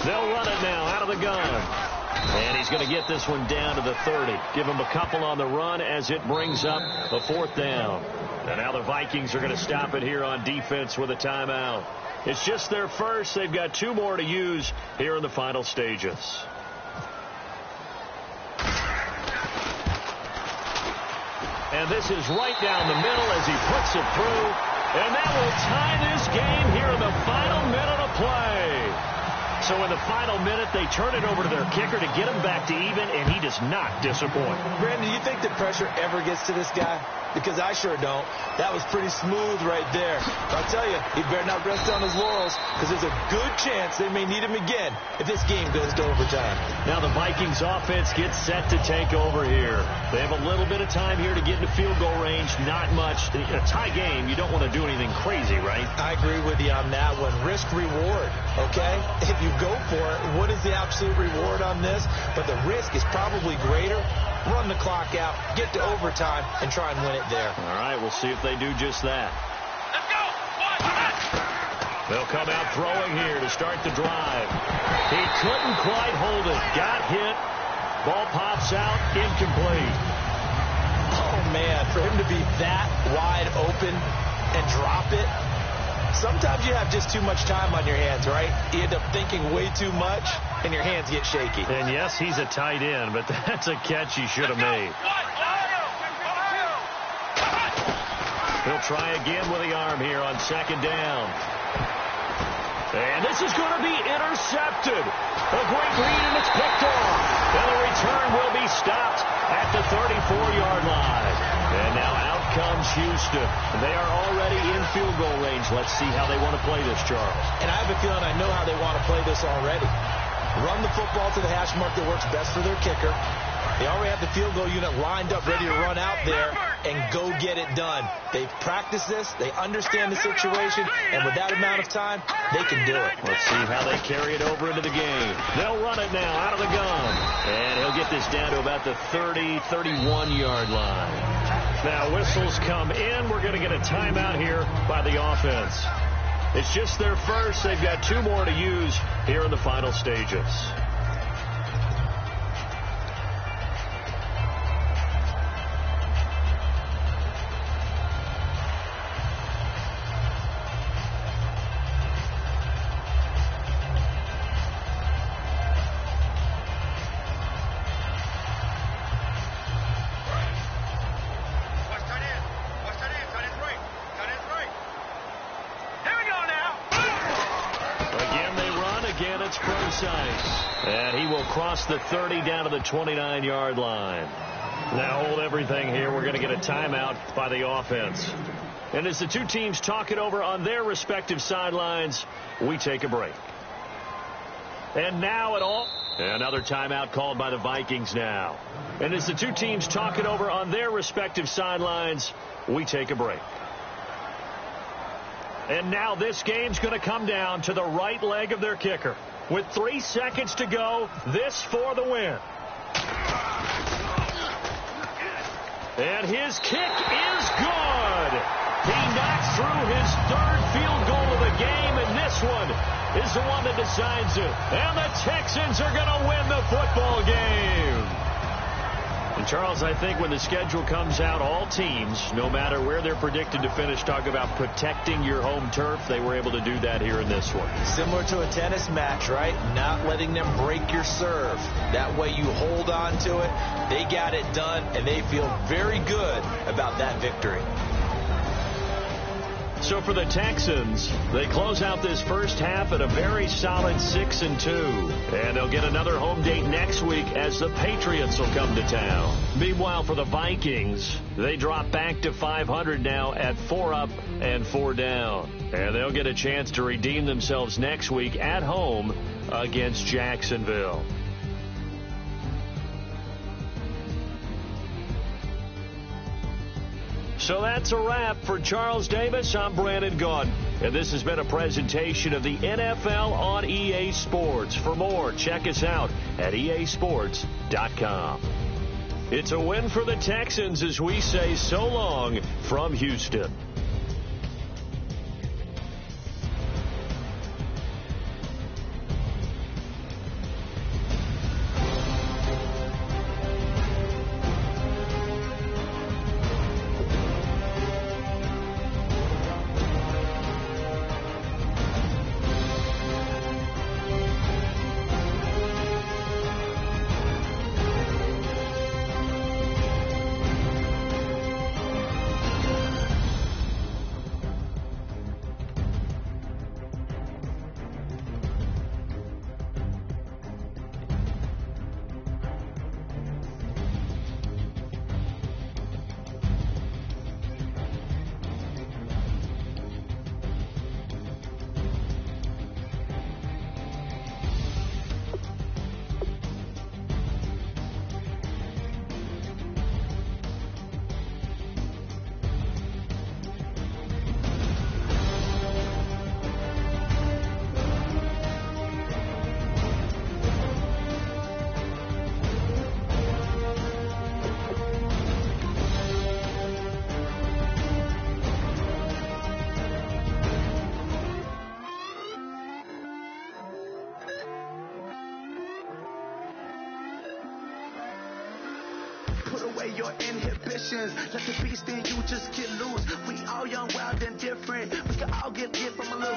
They'll run it now out of the gun. And he's going to get this one down to the 30. Give him a couple on the run as it brings up a 4th down. And now the Vikings are going to stop it here on defense with a timeout. It's just their first. They've got 2 more to use here in the final stages. And this is right down the middle as he puts it through. And that will tie this game here in the final minute of play. So in the final minute, they turn it over to their kicker to get him back to even, and he does not disappoint. Brandon, do you think the pressure ever gets to this guy? Because I sure don't. That was pretty smooth right there. I'll tell you, he better not rest on his laurels, because there's a good chance they may need him again if this game goes to overtime. Now the Vikings offense gets set to take over here. They have a little bit of time here to get into field goal range. Not much. In a tie game, you don't want to do anything crazy, right? I agree with you on that one. Risk reward, okay? If you go for it, what is the absolute reward on this? But the risk is probably greater. Run the clock out, get to overtime, and try and win it there. All right, we'll see if they do just that. Let's go! They'll come out throwing here to start the drive. He couldn't quite hold it. Got hit. Ball pops out. Incomplete. Oh, man, for him to be that wide open and drop it. Sometimes you have just too much time on your hands, right? You end up thinking way too much, and your hands get shaky. And yes, he's a tight end, but that's a catch he should have made. He'll try again with the arm here on second down. And this is going to be intercepted. A great read, and it's picked off. And the return will be stopped at the 34-yard line. And now out comes Houston. They are already in field goal range. Let's see how they want to play this, Charles. And I have a feeling I know how they want to play this already. Run the football to the hash mark that works best for their kicker. They already have the field goal unit lined up, ready to run out there and go get it done. They've practiced this. They understand the situation. And with that amount of time, they can do it. Let's see how they carry it over into the game. They'll run it now out of the gun. And he'll get this down to about the 30, 31-yard line. Now, whistles come in. We're going to get a timeout here by the offense. It's just their first. They've got 2 more to use here in the final stages. And he will cross the 30 down to the 29-yard line. Now hold everything here. We're going to get a timeout by the offense. And as the two teams talk it over on their respective sidelines, we take a break. And now another timeout called by the Vikings now. And as the two teams talk it over on their respective sidelines, we take a break. And now this game's going to come down to the right leg of their kicker. With 3 seconds to go, this for the win. And his kick is good. He knocks through his 3rd field goal of the game, and this one is the one that decides it. And the Texans are going to win the football game. And, Charles, I think when the schedule comes out, all teams, no matter where they're predicted to finish, talk about protecting your home turf. They were able to do that here in this one. Similar to a tennis match, right? Not letting them break your serve. That way you hold on to it. They got it done, and they feel very good about that victory. So for the Texans, they close out this first half at a very solid 6-2. And they'll get another home date next week as the Patriots will come to town. Meanwhile, for the Vikings, they drop back to 500 now at 4 up and 4 down. And they'll get a chance to redeem themselves next week at home against Jacksonville. So that's a wrap for Charles Davis. I'm Brandon Gaudin. And this has been a presentation of the NFL on EA Sports. For more, check us out at easports.com. It's a win for the Texans as we say so long from Houston. away your inhibitions. Let the beast in you just get loose. We all young, wild, and different. We can all get from a little.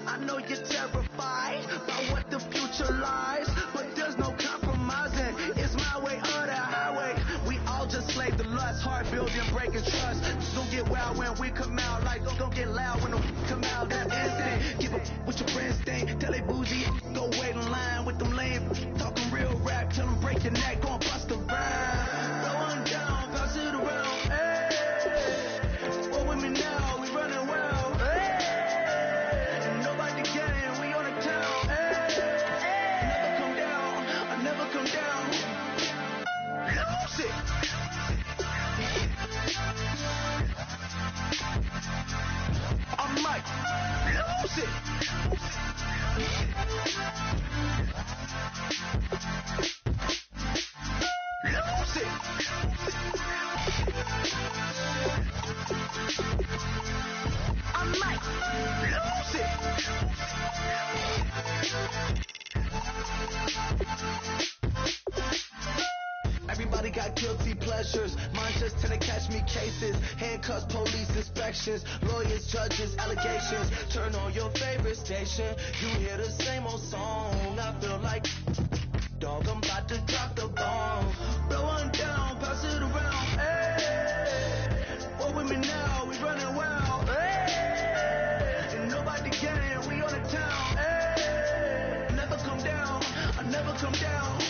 I know you're terrified by what the future lies, but there's no compromising. It's my way or the highway. We all just slave the lust, hard building, breaking trust. Just don't get wild when we come out. Like, don't get loud when the come out. That instant. Give up what your friends think. Tell they bougie, go wait in line with them lame. Talking real rap, tell them break your neck, gon' bust a rhyme. Going down, pass it around. Hey, what with me now? We running wild. Hey, and nobody can. We on the town. Hey, never come down. I never come down. Lose it. I might lose it. Lose it. I might lose it. Everybody got guilty pleasures. Mine just tend to catch me cases. Handcuffs, police inspections, lawyers, judges, allegations. Turn on your favorite station. You hear the same old song. I feel like, dog, I'm about to drop the bomb. Blowing down, pass it around. Hey, what with me now? We running wild. Hey, and nobody can. We on the town. Hey, never come down. I never come down.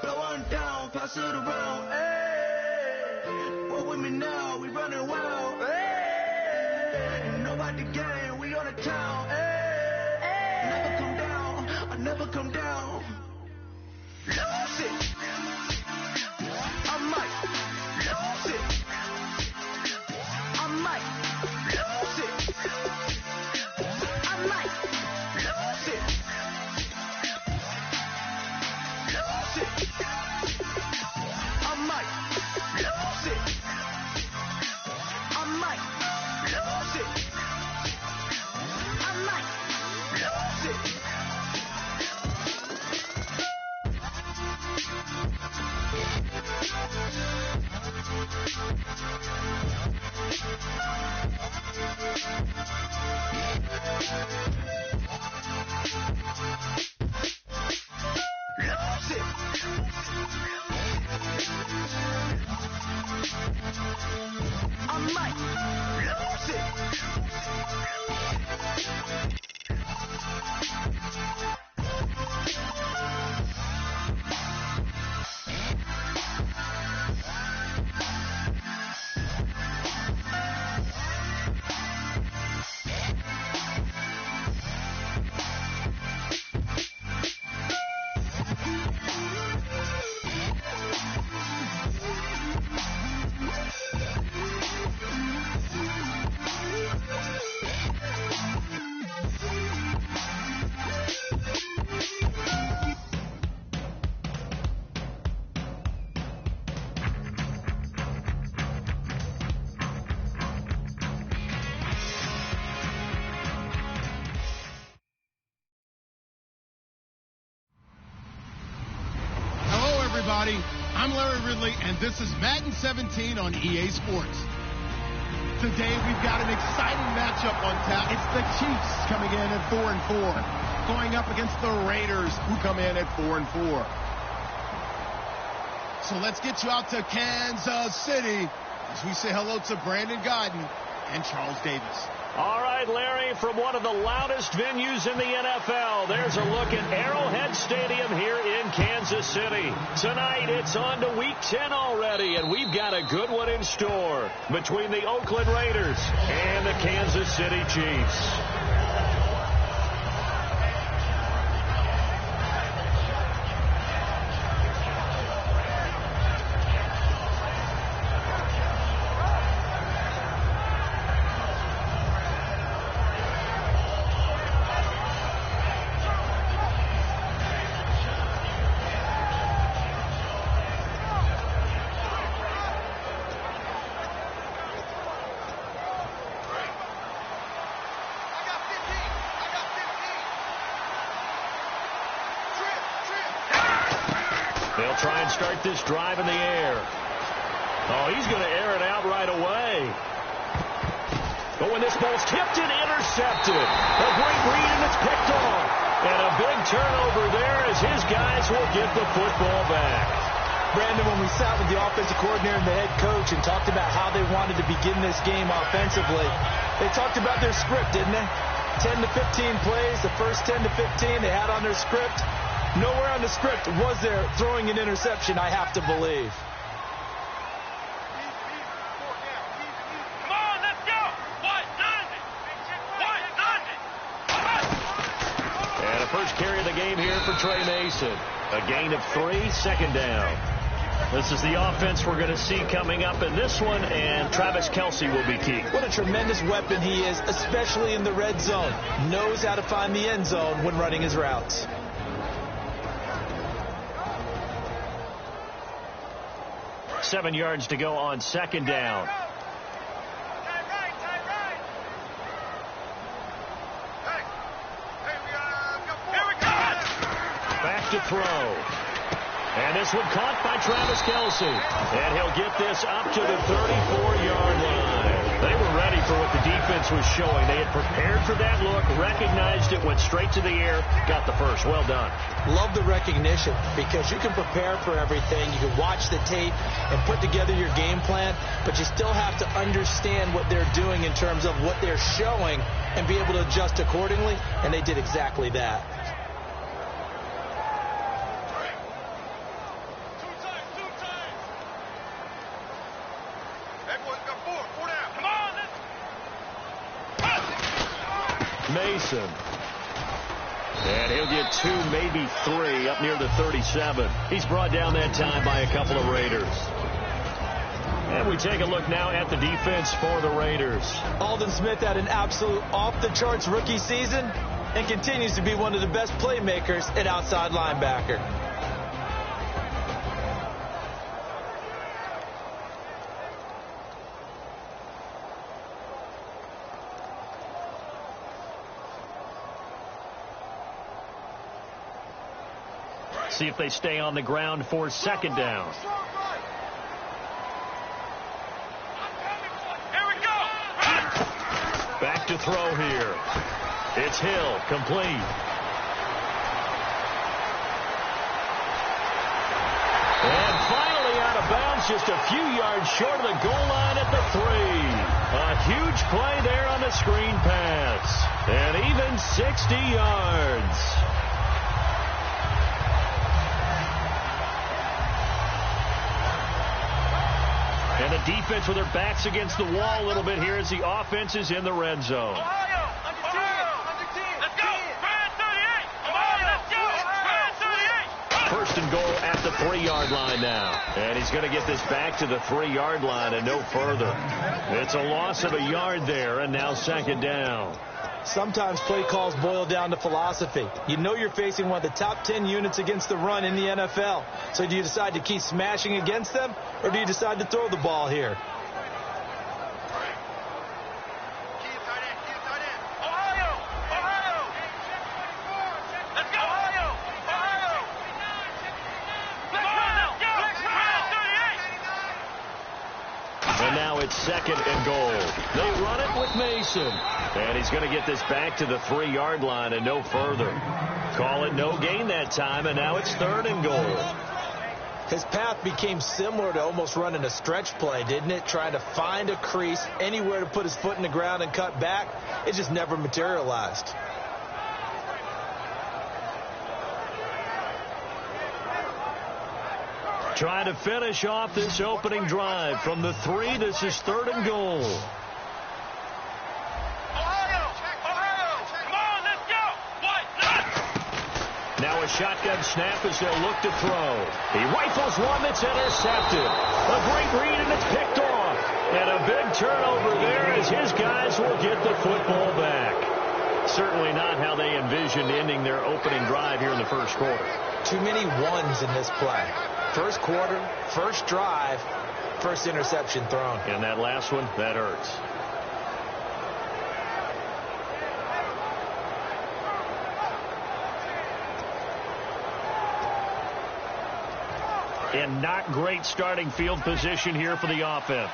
Blowing down, pass it around. Hey, what with me now? We running wild. Hey, and nobody can. We on the town. Hey, never come down. I never come down. Lose it. I might lose it. I might lose it. I might lose it. Lose it. I might lose it. I might lose it. I might lose it. I'm Larry Ridley, and this is Madden 17 on EA Sports. Today, we've got an exciting matchup on tap. It's the Chiefs coming in at 4-4, going up against the Raiders, who come in at 4-4. So let's get you out to Kansas City as we say hello to Brandon Godden and Charles Davis. All right, Larry, from one of the loudest venues in the NFL, there's a look at Arrowhead Stadium here in Kansas City. Tonight, it's on to Week 10 already, and we've got a good one in store between the Oakland Raiders and the Kansas City Chiefs. I got try and start this drive in the air. Oh, he's going to air it out right away. But when this ball's tipped and intercepted, a great read and it's picked off. And a big turnover there as his guys will get the football back. Brandon, when we sat with the offensive coordinator and the head coach and talked about how they wanted to begin this game offensively, they talked about their script, didn't they? 10 to 15 plays, the first 10 to 15 they had on their script. Nowhere on the script was there throwing an interception, I have to believe. Come on, let's go. What does it? What does it? And a first carry of the game here for Trey Mason. A gain of 3, second down. This is the offense we're going to see coming up in this one, and Travis Kelce will be key. What a tremendous weapon he is, especially in the red zone. Knows how to find the end zone when running his routes. Seven yards to go on second down. Tight right, tight right. Hey, we got 4. Here we go. Back to throw. And this one caught by Travis Kelce. And he'll get this up to the 34-yard line. They were ready for what the defense was showing. They had prepared for that look, recognized it, went straight to the air, got the first. Well done. Love the recognition because you can prepare for everything. You can watch the tape and put together your game plan, but you still have to understand what they're doing in terms of what they're showing and be able to adjust accordingly, and they did exactly that. Mason. And he'll get 2, maybe 3 up near the 37. He's brought down that time by a couple of Raiders. And we take a look now at the defense for the Raiders. Aldon Smith had an absolute off-the-charts rookie season and continues to be one of the best playmakers at outside linebacker. See if they stay on the ground for second down. Here we go. Back to throw here. It's Hill, complete. And finally out of bounds, just a few yards short of the goal line at the 3. A huge play there on the screen pass. And even 60 yards. And the defense with their backs against the wall a little bit here as the offense is in the red zone. Ohio, under 10, under 10. Let's go. Brand 38. Ohio, let's go. Brand 38. First and goal at the 3-yard line now. And he's going to get this back to the 3-yard line and no further. It's a loss of a yard there, and now second down. Sometimes play calls boil down to philosophy. You know you're facing one of the top 10 units against the run in the NFL. So do you decide to keep smashing against them, or do you decide to throw the ball here? Ohio, Ohio. Let's go. Ohio, Ohio. Come on, let's go. Brand 38. And now it's second and goal. They run it with Mason. And he's going to get this back to the 3-yard line and no further. Call it no gain that time, and now it's third and goal. His path became similar to almost running a stretch play, didn't it? Trying to find a crease, anywhere to put his foot in the ground and cut back. It just never materialized. Trying to finish off this opening drive from the 3. This is third and goal. Now a shotgun snap as they'll look to throw. He rifles one that's intercepted. A great read, and it's picked off. And a big turnover there as his guys will get the football back. Certainly not how they envisioned ending their opening drive here in the first quarter. Too many ones in this play. First quarter, first drive, first interception thrown. And that last one, that hurts. And not great starting field position here for the offense.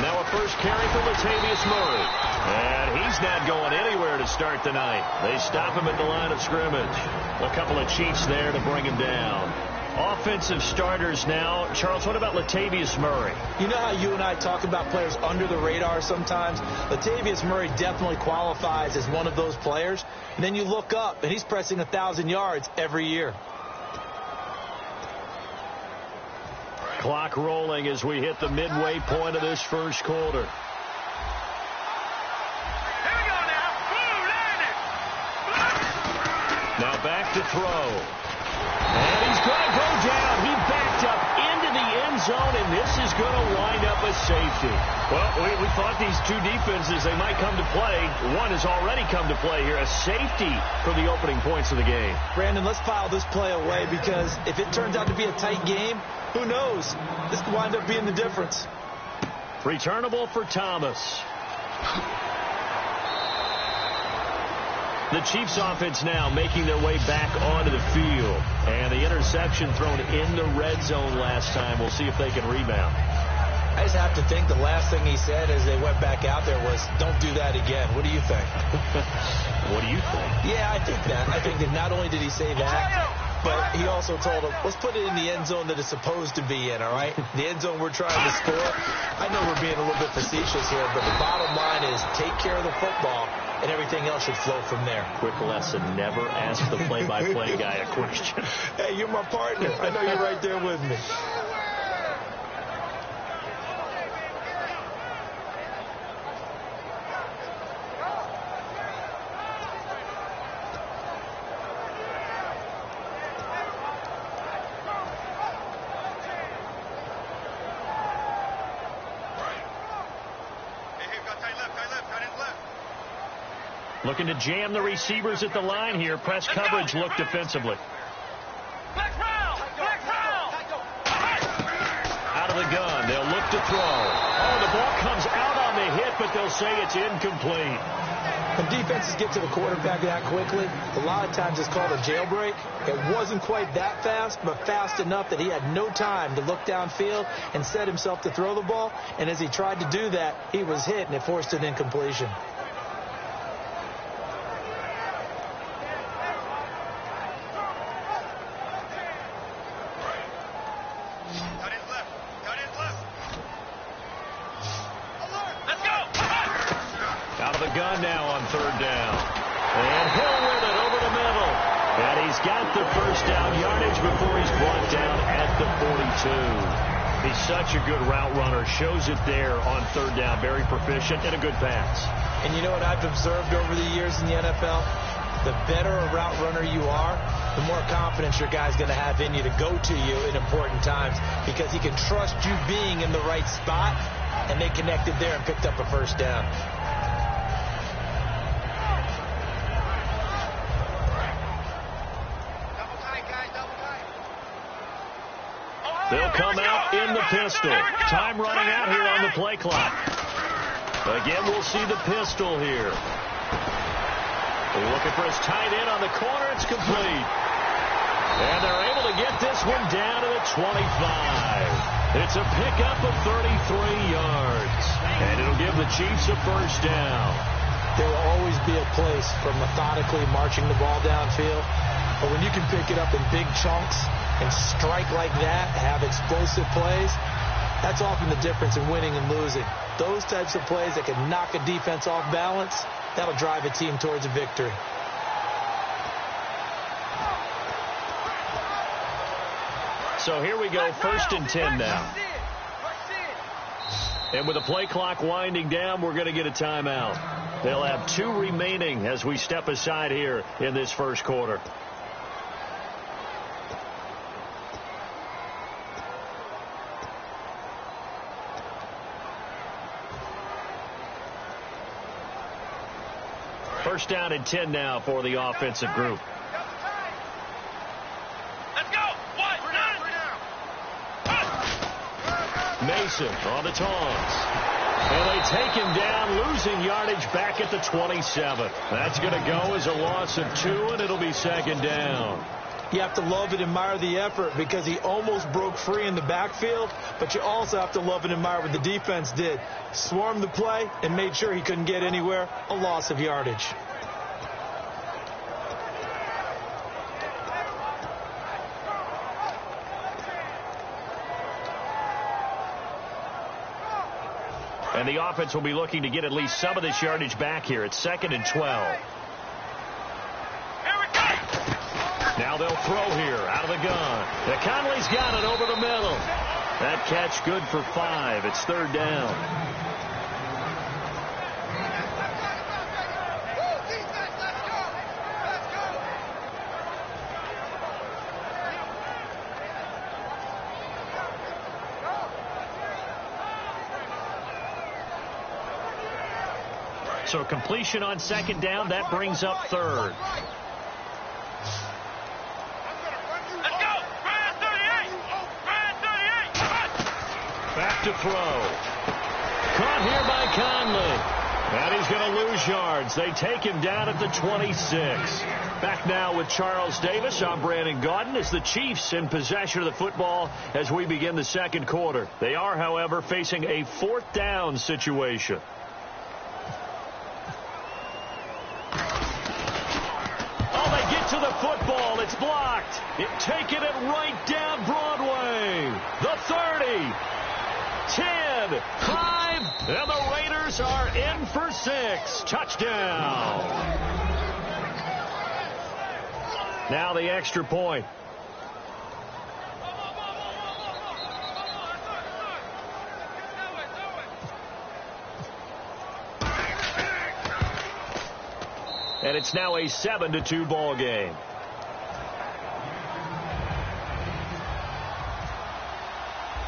Now a first carry for Latavius Murray. And he's not going anywhere to start the night. They stop him at the line of scrimmage. A couple of Chiefs there to bring him down. Offensive starters now. Charles, what about Latavius Murray? You know how you and I talk about players under the radar sometimes? Latavius Murray definitely qualifies as one of those players. And then you look up, and he's pressing 1,000 yards every year. Clock rolling as we hit the midway point of this first quarter. Here we go now. Blue, landed. Now back to throw. And he's going to go down. He backed up into the end zone, and this is going to wind up a safety. Well, we thought these two defenses, they might come to play. One has already come to play here. A safety for the opening points of the game. Brandon, let's file this play away because if it turns out to be a tight game, who knows? This could wind up being the difference. Returnable for Thomas. The Chiefs offense now making their way back onto the field. And the interception thrown in the red zone last time. We'll see if they can rebound. I just have to think the last thing he said as they went back out there was, don't do that again. What do you think? What do you think? Yeah, I think that. I think that not only did he say that, but he also told him, let's put it in the end zone that it's supposed to be in, all right? The end zone we're trying to score. I know we're being a little bit facetious here, but the bottom line is take care of the football, and everything else should flow from there. Quick lesson, never ask the play-by-play guy a question. Hey, you're my partner. I know you're right there with me. Looking to jam the receivers at the line here. Press coverage look defensively. Out of the gun. They'll look to throw. Oh, the ball comes out on the hit, but they'll say it's incomplete. When defenses get to the quarterback that quickly, a lot of times it's called a jailbreak. It wasn't quite that fast, but fast enough that he had no time to look downfield and set himself to throw the ball. And as he tried to do that, he was hit, and it forced an incompletion. Out of the gun now on third down. And Hill with it over the middle. And he's got the first down yardage before he's brought down at the 42. He's such a good route runner. Shows it there on third down. Very proficient and a good pass. And you know what I've observed over the years in the NFL? The better a route runner you are, the more confidence your guy's going to have in you to go to you in important times because he can trust you being in the right spot, and they connected there and picked up a first down. They'll come out in the pistol. Time running out here on the play clock. Again, we'll see the pistol here. Looking for his tight end on the corner. It's complete. And they're able to get this one down to the 25. It's a pickup of 33 yards. And it'll give the Chiefs a first down. There will always be a place for methodically marching the ball downfield. But when you can pick it up in big chunks and strike like that, have explosive plays, that's often the difference in winning and losing. Those types of plays that can knock a defense off balance, that'll drive a team towards a victory. So here we go, 1st and 10 now. And with the play clock winding down, we're going to get a timeout. They'll have 2 remaining as we step aside here in this first quarter. First down and 10 now for the offensive group. Let's go. Mason on the taunts. And they take him down, losing yardage back at the 27. That's going to go as a loss of 2, and it'll be second down. You have to love and admire the effort because he almost broke free in the backfield, but you also have to love and admire what the defense did. Swarmed the play and made sure he couldn't get anywhere. A loss of yardage. And the offense will be looking to get at least some of this yardage back here. It's 2nd and 12. Now they'll throw here out of the gun. Conley's got it over the middle. That catch good for 5. It's 3rd down. So completion on 2nd down. That brings up 3rd. Back to throw. Caught here by Conley. And he's going to lose yards. They take him down at the 26. Back now with Charles Davis. I'm Brandon Gaudin as the Chiefs in possession of the football as we begin the second quarter. They are, however, facing a 4th down situation. Oh, they get to the football. It's blocked. Taking it right down Broadway. The 30. 10, 5, and the Raiders are in for 6. Touchdown. Now the extra point. And it's now a 7-2 ball game.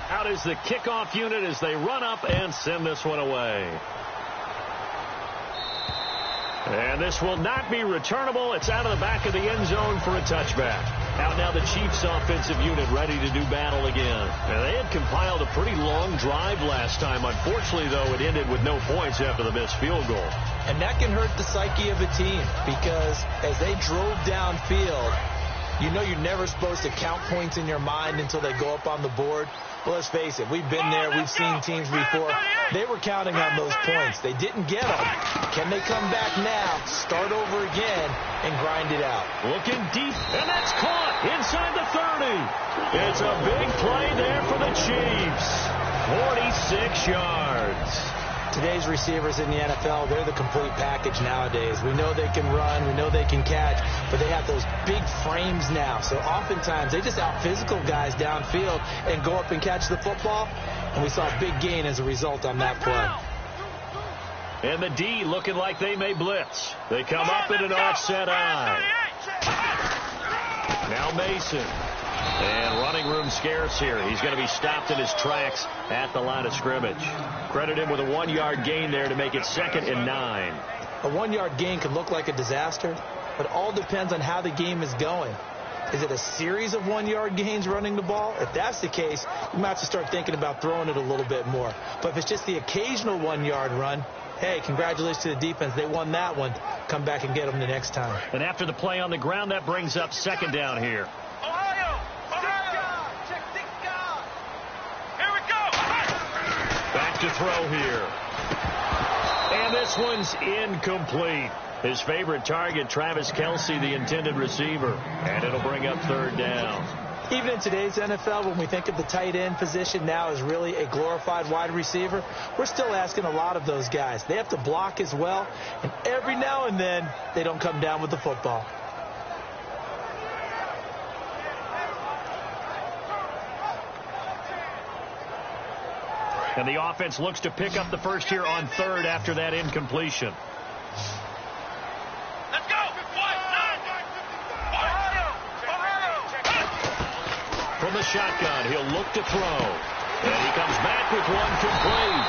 Out is the kickoff unit as they run up and send this one away. And this will not be returnable. It's out of the back of the end zone for a touchback. Out now the Chiefs offensive unit ready to do battle again. And they had compiled a pretty long drive last time. Unfortunately, though, it ended with no points after the missed field goal. And that can hurt the psyche of a team because as they drove downfield, you know you're never supposed to count points in your mind until they go up on the board. Well, let's face it, we've been there. We've seen teams before. They were counting on those points. They didn't get them. Can they come back now, start over again, and grind it out? Looking deep, and that's caught inside the 30. It's a big play there for the Chiefs. 46 yards. Today's receivers in the NFL, they're the complete package nowadays. We know they can run, we know they can catch, but they have those big frames now. So oftentimes they just out-physical guys downfield and go up and catch the football. And we saw a big gain as a result on that play. And the D looking like they may blitz. They come up in an offset eye. Now Mason. And running room scarce here. He's going to be stopped in his tracks at the line of scrimmage. Credit him with a 1-yard gain there to make it 2nd and 9. A 1-yard gain could look like a disaster, but all depends on how the game is going. Is it a series of 1-yard gains running the ball? If that's the case, you might have to start thinking about throwing it a little bit more. But if it's just the occasional 1-yard run, hey, congratulations to the defense. They won that one. Come back and get them the next time. And after the play on the ground, that brings up 2nd down here. Back to throw here. And this one's incomplete. His favorite target, Travis Kelce, the intended receiver. And it'll bring up 3rd down. Even in today's NFL, when we think of the tight end position now as really a glorified wide receiver, we're still asking a lot of those guys. They have to block as well. And every now and then, they don't come down with the football. And the offense looks to pick up the first here on 3rd after that incompletion. Let's go! From the shotgun, he'll look to throw. And he comes back with one complete.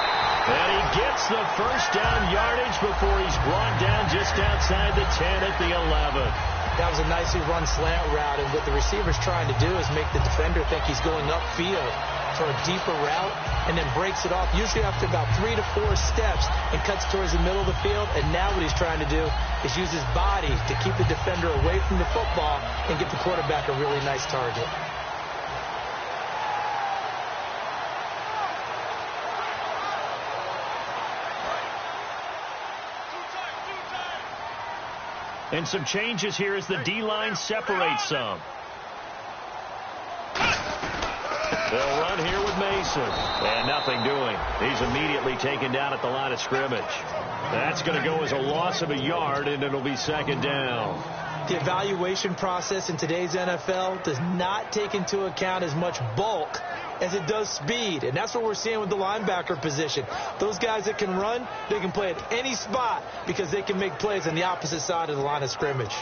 And he gets the first down yardage before he's brought down just outside the 10 at the 11. That was a nicely run slant route, and what the receiver's trying to do is make the defender think he's going upfield. to a deeper route and then breaks it off, usually after about 3 to 4 steps, and cuts towards the middle of the field. And now what he's trying to do is use his body to keep the defender away from the football and get the quarterback a really nice target. And some changes here as the D-line separates some. They'll run here with Mason. And nothing doing. He's immediately taken down at the line of scrimmage. That's going to go as a loss of a yard, and it'll be second down. The evaluation process in today's NFL does not take into account as much bulk as it does speed. And that's what we're seeing with the linebacker position. Those guys that can run, they can play at any spot because they can make plays on the opposite side of the line of scrimmage.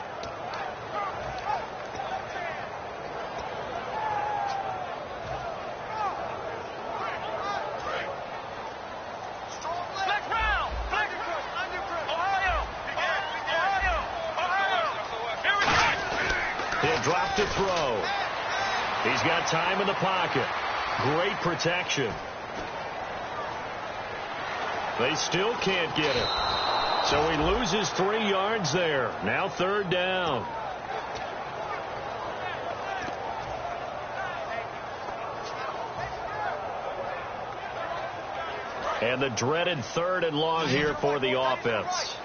He'll drop to throw. He's got time in the pocket. Great protection. They still can't get it. So he loses 3 yards there. Now third down. And the dreaded 3rd and long here for the offense.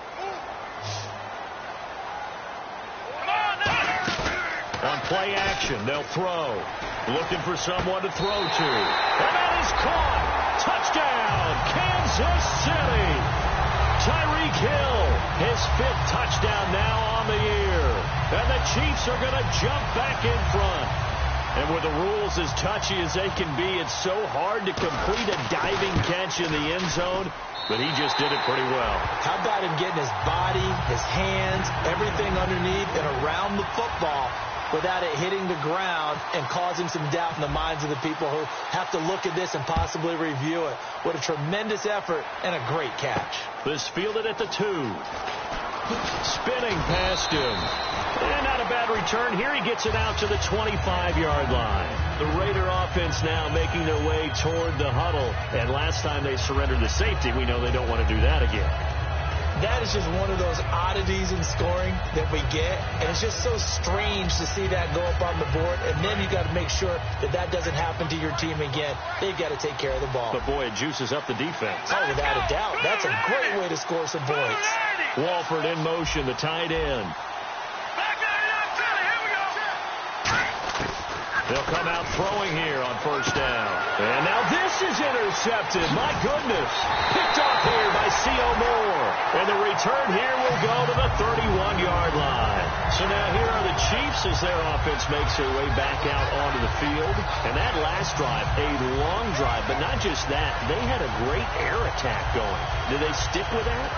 On play action, they'll throw. Looking for someone to throw to. And that is caught. Touchdown, Kansas City. Tyreek Hill, his 5th touchdown now on the year. And the Chiefs are going to jump back in front. And with the rules as touchy as they can be, it's so hard to complete a diving catch in the end zone. But he just did it pretty well. How about him getting his body, his hands, everything underneath and around the football without it hitting the ground and causing some doubt in the minds of the people who have to look at this and possibly review it. What a tremendous effort and a great catch. This fielded at the 2. Spinning past him. And not a bad return. Here he gets it out to the 25-yard line. The Raider offense now making their way toward the huddle. And last time they surrendered the safety, we know they don't want to do that again. That is just one of those oddities in scoring that we get. And it's just so strange to see that go up on the board. And then you got to make sure that that doesn't happen to your team again. They've got to take care of the ball. But, boy, it juices up the defense. Oh, without a doubt. That's a great way to score some points. Walford in motion, the tight end. They'll come out throwing here on first down. And now this is intercepted. My goodness. Picked off here by C.O. Moore. And the return here will go to the 31-yard line. So now here are the Chiefs as their offense makes their way back out onto the field. And that last drive, a long drive. But not just that, they had a great air attack going. Did they stick with that?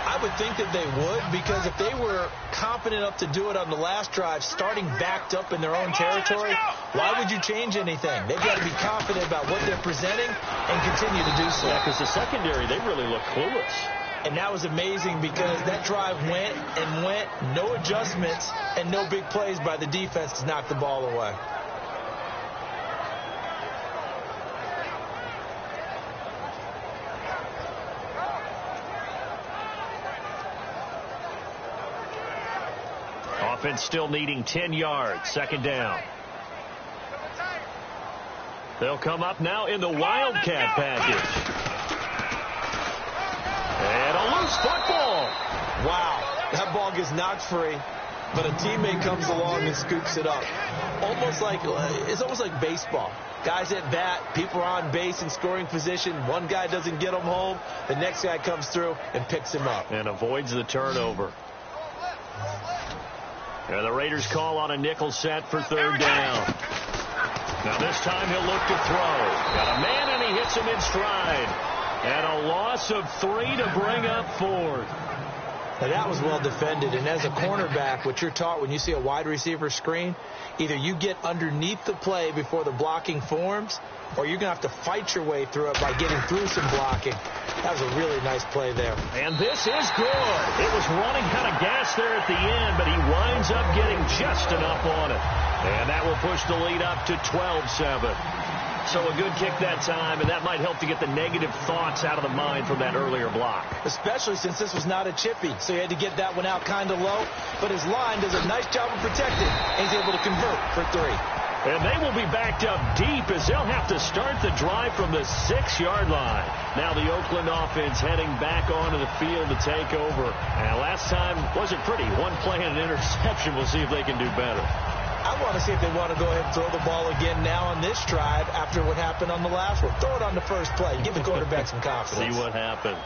I would think that they would, because if they were confident enough to do it on the last drive, starting backed up in their own territory, why would you change anything? They've got to be confident about what they're presenting and continue to do so. Yeah, because the secondary, they really look clueless. And that was amazing because that drive went and went, no adjustments and no big plays by the defense to knock the ball away. Offense still needing 10 yards. Second down. They'll come up now in the Wildcat package. And a loose football. Wow. That ball gets knocked free, but a teammate comes along and scoops it up. It's almost like baseball. Guys at bat, people are on base in scoring position. One guy doesn't get him home. The next guy comes through and picks him up. And avoids the turnover. And the Raiders call on a nickel set for third down. Now this time he'll look to throw. Got a man and he hits him in stride. And a loss of 3 to bring up 4. Now that was well defended. And as a cornerback, what you're taught when you see a wide receiver screen, either you get underneath the play before the blocking forms, or you're going to have to fight your way through it by getting through some blocking. That was a really nice play there. And this is good. It was running out of gas there at the end, but he winds up getting just enough on it. And that will push the lead up to 12-7. So a good kick that time, and that might help to get the negative thoughts out of the mind from that earlier block. Especially since this was not a chippy, so he had to get that one out kind of low. But his line does a nice job of protecting, and he's able to convert for 3. And they will be backed up deep as they'll have to start the drive from the 6-yard line. Now the Oakland offense heading back onto the field to take over. And last time wasn't pretty. One play and an interception. We'll see if they can do better. I want to see if they want to go ahead and throw the ball again now on this drive after what happened on the last one. Throw it on the first play. Give the quarterback some confidence. See what happens.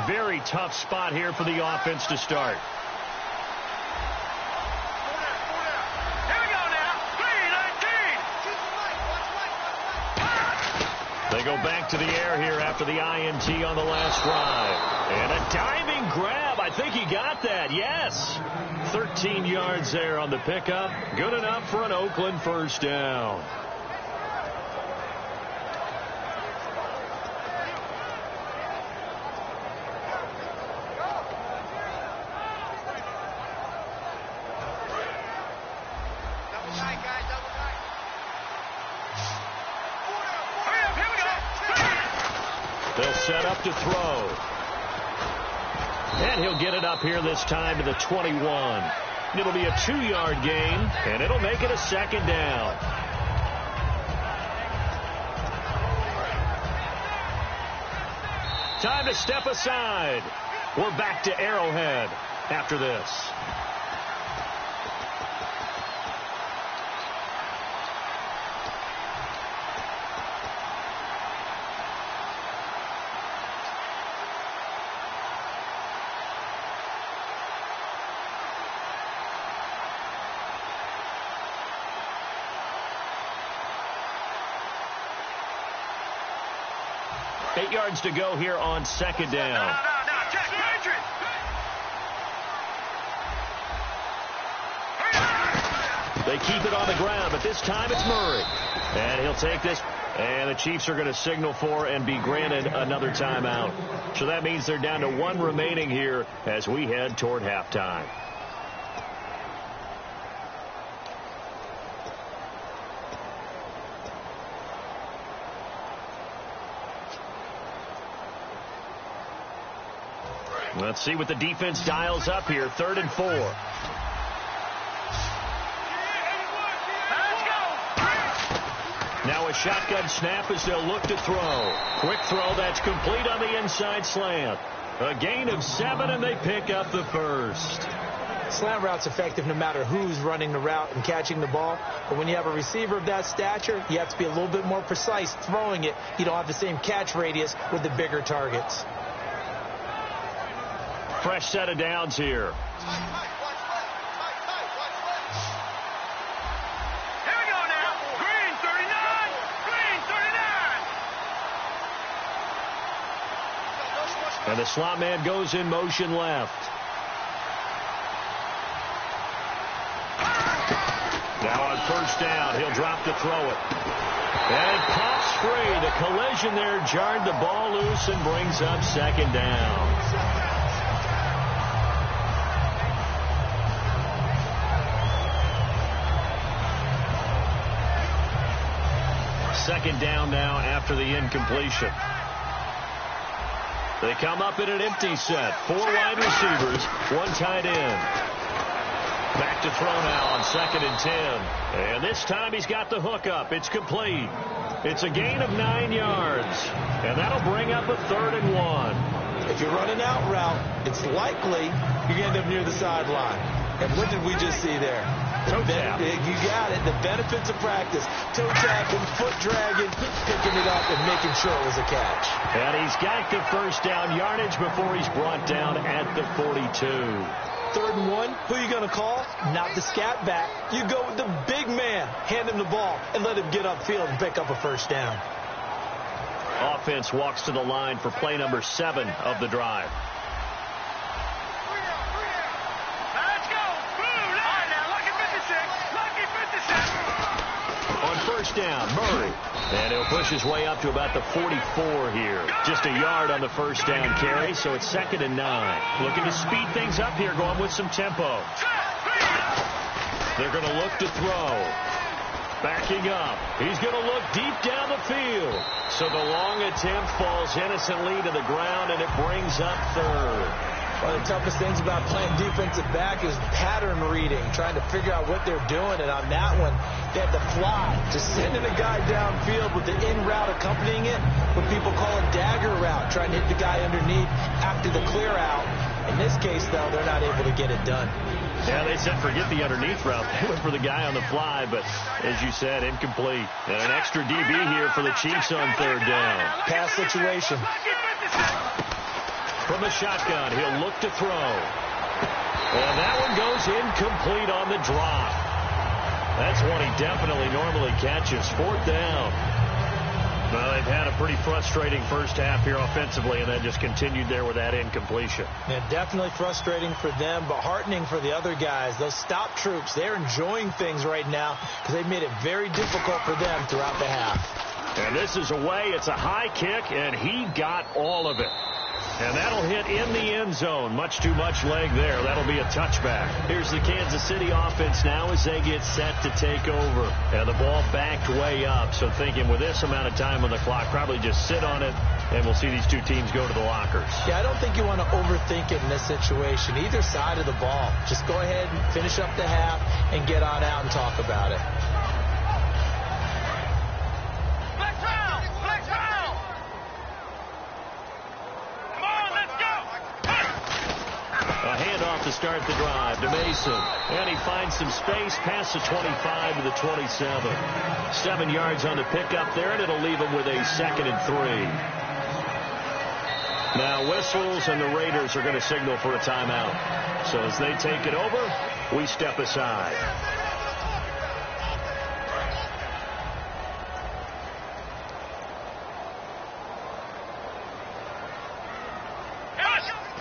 Very tough spot here for the offense to start. They go back to the air here after the INT on the last drive. And a diving grab. I think he got that. Yes. 13 yards there on the pickup. Good enough for an Oakland first down. They'll set up to throw. And he'll get it up here this time to the 21. It'll be a 2-yard gain, and it'll make it a second down. Time to step aside. We're back to Arrowhead after this. Eight yards to go here on second down. They keep it on the ground, but this time it's Murray. And he'll take this. And the Chiefs are going to signal for and be granted another timeout. So that means they're down to 1 remaining here as we head toward halftime. Let's see what the defense dials up here. 3rd and 4. Now a shotgun snap as they'll look to throw. Quick throw that's complete on the inside slant. A gain of 7, and they pick up the first. Slant route's effective no matter who's running the route and catching the ball. But when you have a receiver of that stature, you have to be a little bit more precise throwing it. You don't have the same catch radius with the bigger targets. Fresh set of downs here. Here we go now. Green 39. Green 39. And the slot man goes in motion left. Now on first down, he'll drop to throw it. And it pops free. The collision there jarred the ball loose and brings up second down. Second down now after the incompletion. They come up in an empty set. 4 wide receivers, 1 tight end. Back to throw now on 2nd and 10. And this time he's got the hook up. It's complete. It's a gain of 9 yards. And that'll bring up a 3rd and 1. If you're running out route, it's likely you're going to end up near the sideline. And what did we just see there? Toe tap. You got it. The benefits of practice. Toe tapping, foot dragging, picking it up, and making sure it was a catch. And he's got the first down yardage before he's brought down at the 42. 3rd and 1, who are you going to call? Not the scat back. You go with the big man. Hand him the ball and let him get upfield and pick up a first down. Offense walks to the line for play number 7 of the drive. On first down, Murray. And he'll push his way up to about the 44 here. Just a yard on the first down carry, so it's 2nd and 9. Looking to speed things up here, going with some tempo. They're going to look to throw. Backing up. He's going to look deep down the field. So the long attempt falls innocently to the ground, and it brings up third. One of the toughest things about playing defensive back is pattern reading, trying to figure out what they're doing. And on that one, they had to fly, just sending a guy downfield with the in route accompanying it, what people call a dagger route, trying to hit the guy underneath after the clear out. In this case, though, they're not able to get it done. Yeah, they said forget the underneath route. They went for the guy on the fly, but as you said, incomplete. And an extra DB here for the Chiefs on third down. Pass situation. From the shotgun, he'll look to throw. And that one goes incomplete on the drop. That's one he definitely normally catches. Fourth down. Well, they've had a pretty frustrating first half here offensively, and then just continued there with that incompletion. Yeah, definitely frustrating for them, but heartening for the other guys. Those stop troops, they're enjoying things right now because they've made it very difficult for them throughout the half. And this is away. It's a high kick, and he got all of it. And that'll hit in the end zone. Much too much leg there. That'll be a touchback. Here's the Kansas City offense now as they get set to take over. And the ball backed way up. So thinking with this amount of time on the clock, probably just sit on it, and we'll see these two teams go to the lockers. Yeah, I don't think you want to overthink it in this situation. Either side of the ball. Just go ahead and finish up the half and get on out and talk about it. A handoff to start the drive to Mason. And he finds some space past the 25 to the 27. 7 yards on the pickup there, and it'll leave him with a 2nd and 3. Now whistles, and the Raiders are going to signal for a timeout. So as they take it over, we step aside.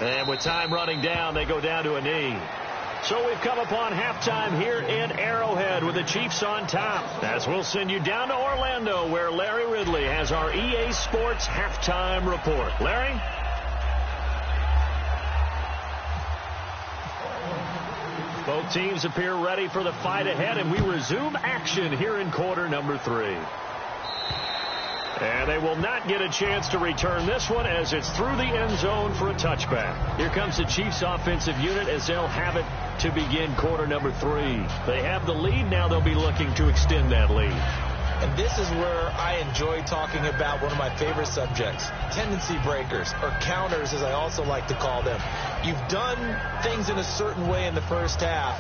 And with time running down, they go down to a knee. So we've come upon halftime here in Arrowhead with the Chiefs on top. As we'll send you down to Orlando, where Larry Ridley has our EA Sports halftime report. Larry? Both teams appear ready for the fight ahead, and we resume action here in quarter number 3. And they will not get a chance to return this one as it's through the end zone for a touchback. Here comes the Chiefs offensive unit as they'll have it to begin quarter number 3. They have the lead. Now they'll be looking to extend that lead. And this is where I enjoy talking about one of my favorite subjects, tendency breakers, or counters as I also like to call them. You've done things in a certain way in the first half,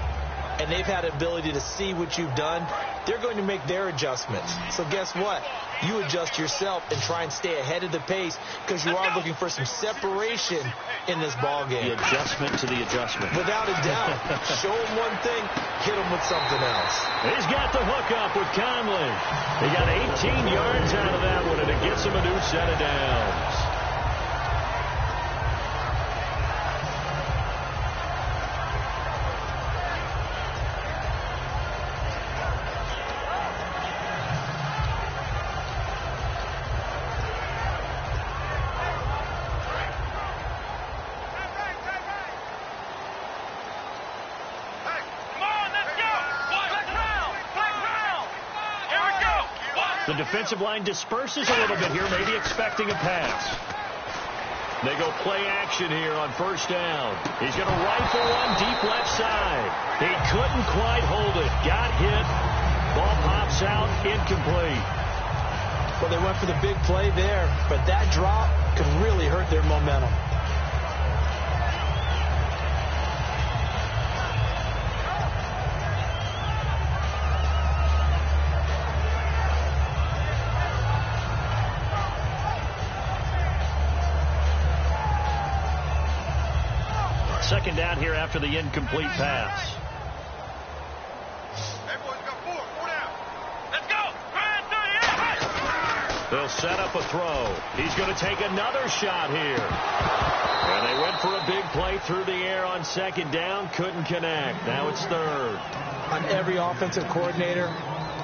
and they've had the ability to see what you've done. They're going to make their adjustments. So guess what? You adjust yourself and try and stay ahead of the pace because you are looking for some separation in this ball game. The adjustment to the adjustment. Without a doubt. Show them one thing, hit them with something else. He's got the hookup with Conley. He got 18 yards out of that one, and it gets him a new set of downs. The defensive line disperses a little bit here, maybe expecting a pass. They go play action here on first down. He's going to rifle one deep left side. He couldn't quite hold it. Got hit. Ball pops out, incomplete. Well, they went for the big play there, but that drop could really hurt their momentum. Second down here after the incomplete pass. Hey, boys, got four down. Let's go. They'll set up a throw. He's going to take another shot here. And they went for a big play through the air on second down. Couldn't connect. Now it's third. On every offensive coordinator,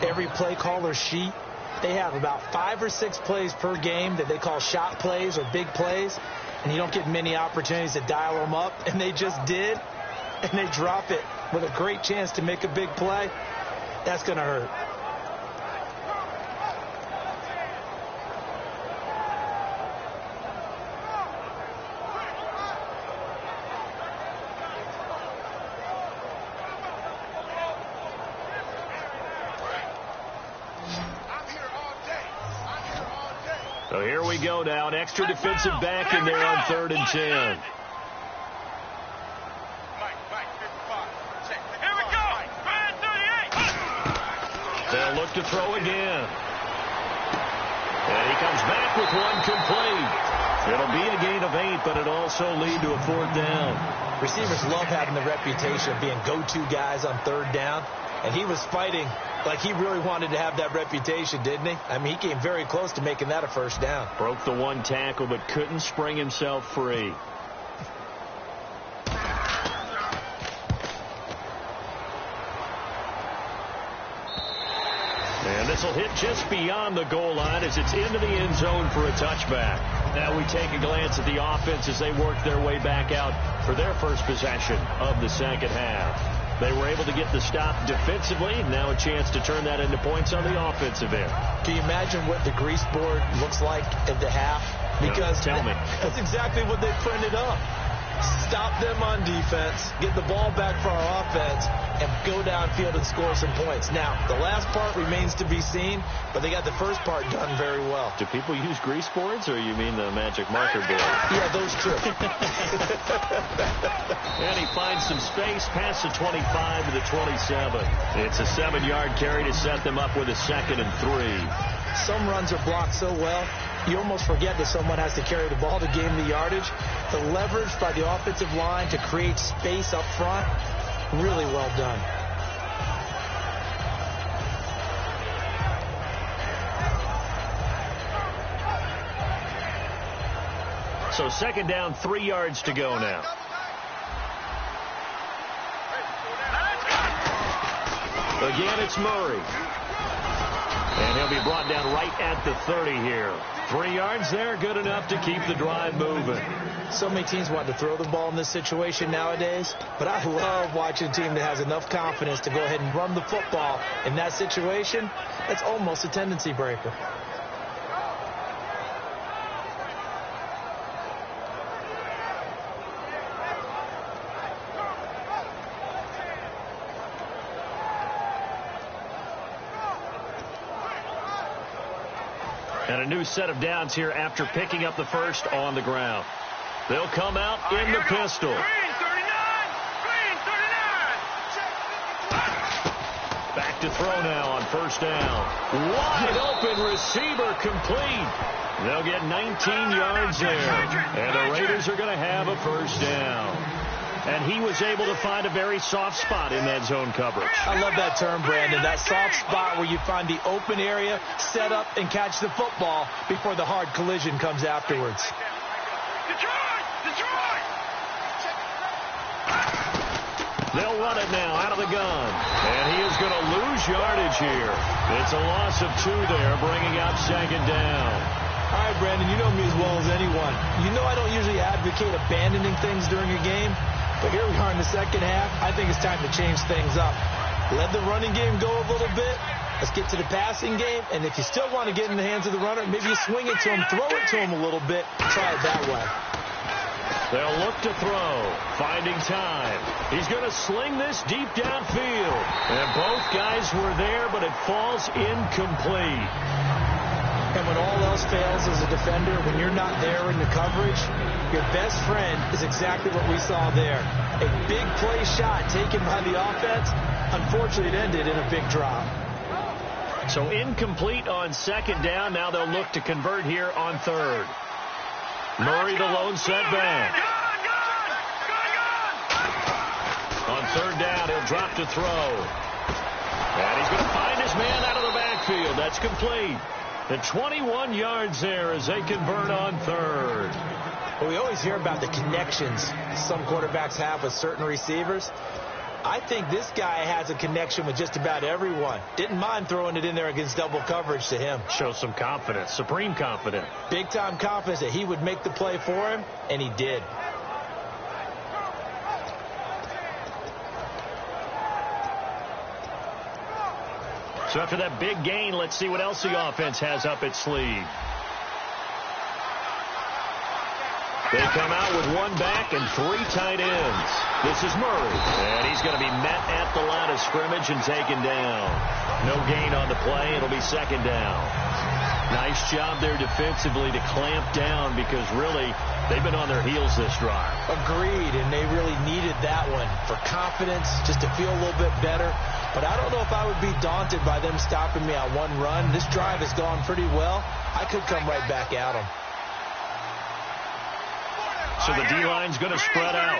every play caller sheet, they have about 5 or 6 plays per game that they call shot plays or big plays. And you don't get many opportunities to dial them up, and they just did, and they drop it with a great chance to make a big play, that's going to hurt. So here we go now. An extra defensive back in there on 3rd and 10. Here we go. Man 38. They'll look to throw again. And he comes back with one complete. It'll be a gain of 8, but it'll also lead to a 4th down. Receivers love having the reputation of being go-to guys on 3rd down. And he was fighting like he really wanted to have that reputation, didn't he? I mean, he came very close to making that a 1st down. Broke the 1 tackle, but couldn't spring himself free. And this will hit just beyond the goal line as it's into the end zone for a touchback. Now we take a glance at the offense as they work their way back out for their first possession of the 2nd half. They were able to get the stop defensively. Now a chance to turn that into points on the offensive end. Can you imagine what the grease board looks like at the half? Because tell me. That's exactly what they printed up. Stop them on defense, get the ball back for our offense, and go downfield and score some points. Now, the last part remains to be seen, but they got the first part done very well. Do people use grease boards, or you mean the magic marker board? Yeah, those two. And he finds some space past the 25 to the 27. It's a 7-yard carry to set them up with a 2nd and 3. Some runs are blocked so well, you almost forget that someone has to carry the ball to gain the yardage. The leverage by the offensive line to create space up front, really well done. So 2nd down, 3 yards to go now. Again, it's Murray. And he'll be brought down right at the 30 here. 3 yards there, good enough to keep the drive moving. So many teams want to throw the ball in this situation nowadays, but I love watching a team that has enough confidence to go ahead and run the football in that situation. That's almost a tendency breaker. And a new set of downs here after picking up the first on the ground. They'll come out in the pistol. Green 39. Green 39. Back to throw now on 1st down. Wide open receiver complete. They'll get 19 yards there. And the Raiders are going to have a 1st down. And he was able to find a very soft spot in that zone coverage. I love that term, Brandon. That soft spot where you find the open area, set up, and catch the football before the hard collision comes afterwards. Detroit! Detroit! They'll run it now out of the gun. And he is going to lose yardage here. It's a loss of 2 there, bringing up 2nd down. All right, Brandon, you know me as well as anyone. You know I don't usually advocate abandoning things during a game. But here we are in the 2nd half. I think it's time to change things up. Let the running game go a little bit. Let's get to the passing game. And if you still want to get in the hands of the runner, maybe you swing it to him, throw it to him a little bit. Try it that way. They'll look to throw. Finding time. He's going to sling this deep downfield. And both guys were there, but it falls incomplete. And when all else fails as a defender, when you're not there in the coverage, your best friend is exactly what we saw there. A big play shot taken by the offense. Unfortunately, it ended in a big drop. So incomplete on 2nd down. Now they'll look to convert here on 3rd. Murray, the lone setback. On 3rd down, he'll drop to throw. And he's going to find his man out of the backfield. That's complete. The 21 yards there as they convert on 3rd. Well, we always hear about the connections some quarterbacks have with certain receivers. I think this guy has a connection with just about everyone. Didn't mind throwing it in there against double coverage to him. Shows some confidence, supreme confidence. Big-time confidence that he would make the play for him, and he did. So after that big gain, let's see what else the offense has up its sleeve. They come out with one back and 3 tight ends. This is Murray, and he's going to be met at the line of scrimmage and taken down. No gain on the play. It'll be second down. Nice job there defensively to clamp down because really they've been on their heels this drive. Agreed, and they really needed that one for confidence, just to feel a little bit better. But I don't know if I would be daunted by them stopping me on one run. This drive has gone pretty well. I could come right back at them. So the D-line's going to spread out.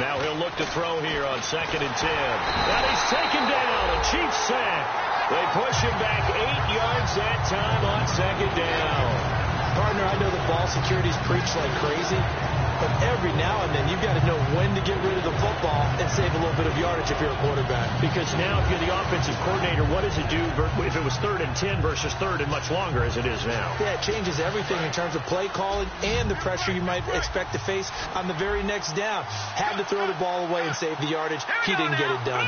Now he'll look to throw here on 2nd and 10. And he's taken down. A Chiefs sack. They push him back 8 yards that time on 2nd down. Partner, I know the ball security's preached like crazy, but every now and then you've got to know when to get rid of the football and save a little bit of yardage if you're a quarterback. Because now if you're the offensive coordinator, what does it do if it was 3rd and 10 versus 3rd and much longer as it is now? Yeah, it changes everything in terms of play calling and the pressure you might expect to face on the very next down. Had to throw the ball away and save the yardage. He didn't get it done.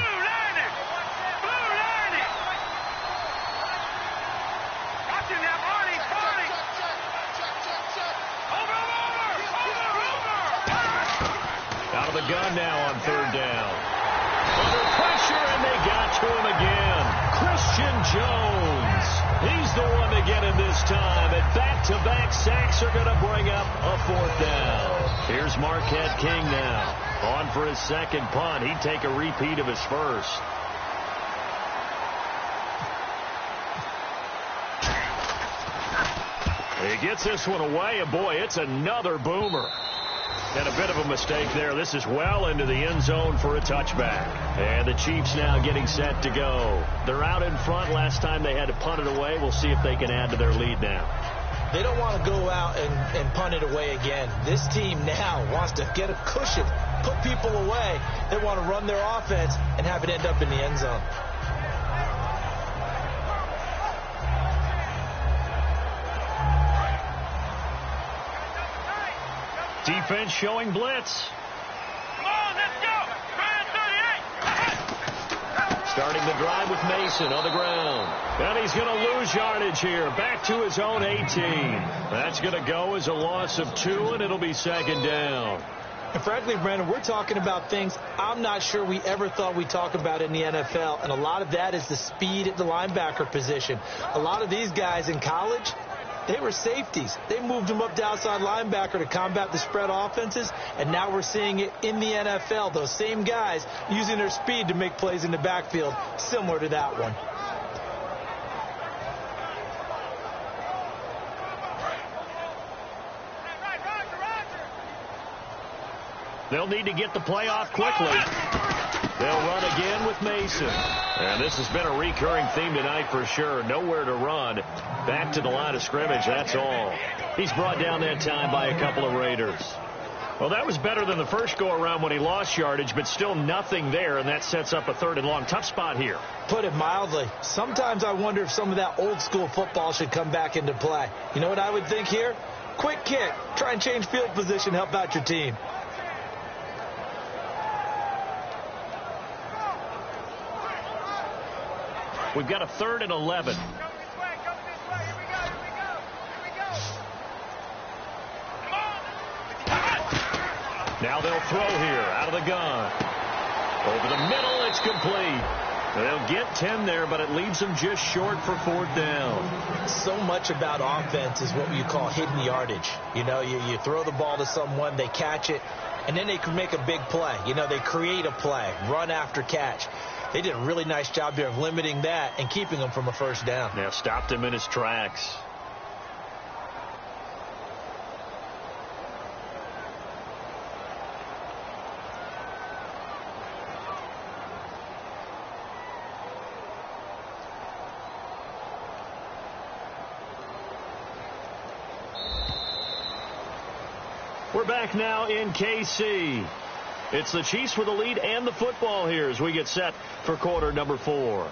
Out of the gun now on 3rd down. Under pressure, and they got to him again. Christian Jones. He's the one to get him this time. And back-to-back sacks are going to bring up a 4th down. Here's Marquette King now. On for his 2nd punt. He'd take a repeat of his first. He gets this one away, and boy, it's another boomer. And a bit of a mistake there. This is well into the end zone for a touchback. And the Chiefs now getting set to go. They're out in front. Last time they had to punt it away. We'll see if they can add to their lead now. They don't want to go out and punt it away again. This team now wants to get a cushion, put people away. They want to run their offense and have it end up in the end zone. Defense showing blitz. Come on, let's go. 38. Starting the drive with Mason on the ground. And he's going to lose yardage here. Back to his own 18. That's going to go as a loss of 2, and it'll be 2nd down. And frankly, Brandon, we're talking about things I'm not sure we ever thought we'd talk about in the NFL. And a lot of that is the speed at the linebacker position. A lot of these guys in college, they were safeties. They moved them up to outside linebacker to combat the spread offenses, and now we're seeing it in the NFL. Those same guys using their speed to make plays in the backfield, similar to that one. They'll need to get the play off quickly. They'll run again with Mason. And this has been a recurring theme tonight for sure. Nowhere to run. Back to the line of scrimmage, that's all. He's brought down that time by a couple of Raiders. Well, that was better than the first go-around when he lost yardage, but still nothing there, and that sets up a 3rd and long. Tough spot here. Put it mildly. Sometimes I wonder if some of that old-school football should come back into play. You know what I would think here? Quick kick. Try and change field position, help out your team. We've got a 3rd and 11. Go this way. Here we go. Come on. Now they'll throw here out of the gun. Over the middle, it's complete. They'll get 10 there, but it leaves them just short for 4th down. So much about offense is what you call hidden yardage. You know, you throw the ball to someone, they catch it, and then they can make a big play. You know, they create a play, run after catch. They did a really nice job there of limiting that and keeping him from a 1st down. Now stopped him in his tracks. We're back now in KC. It's the Chiefs with the lead and the football here as we get set for quarter number 4.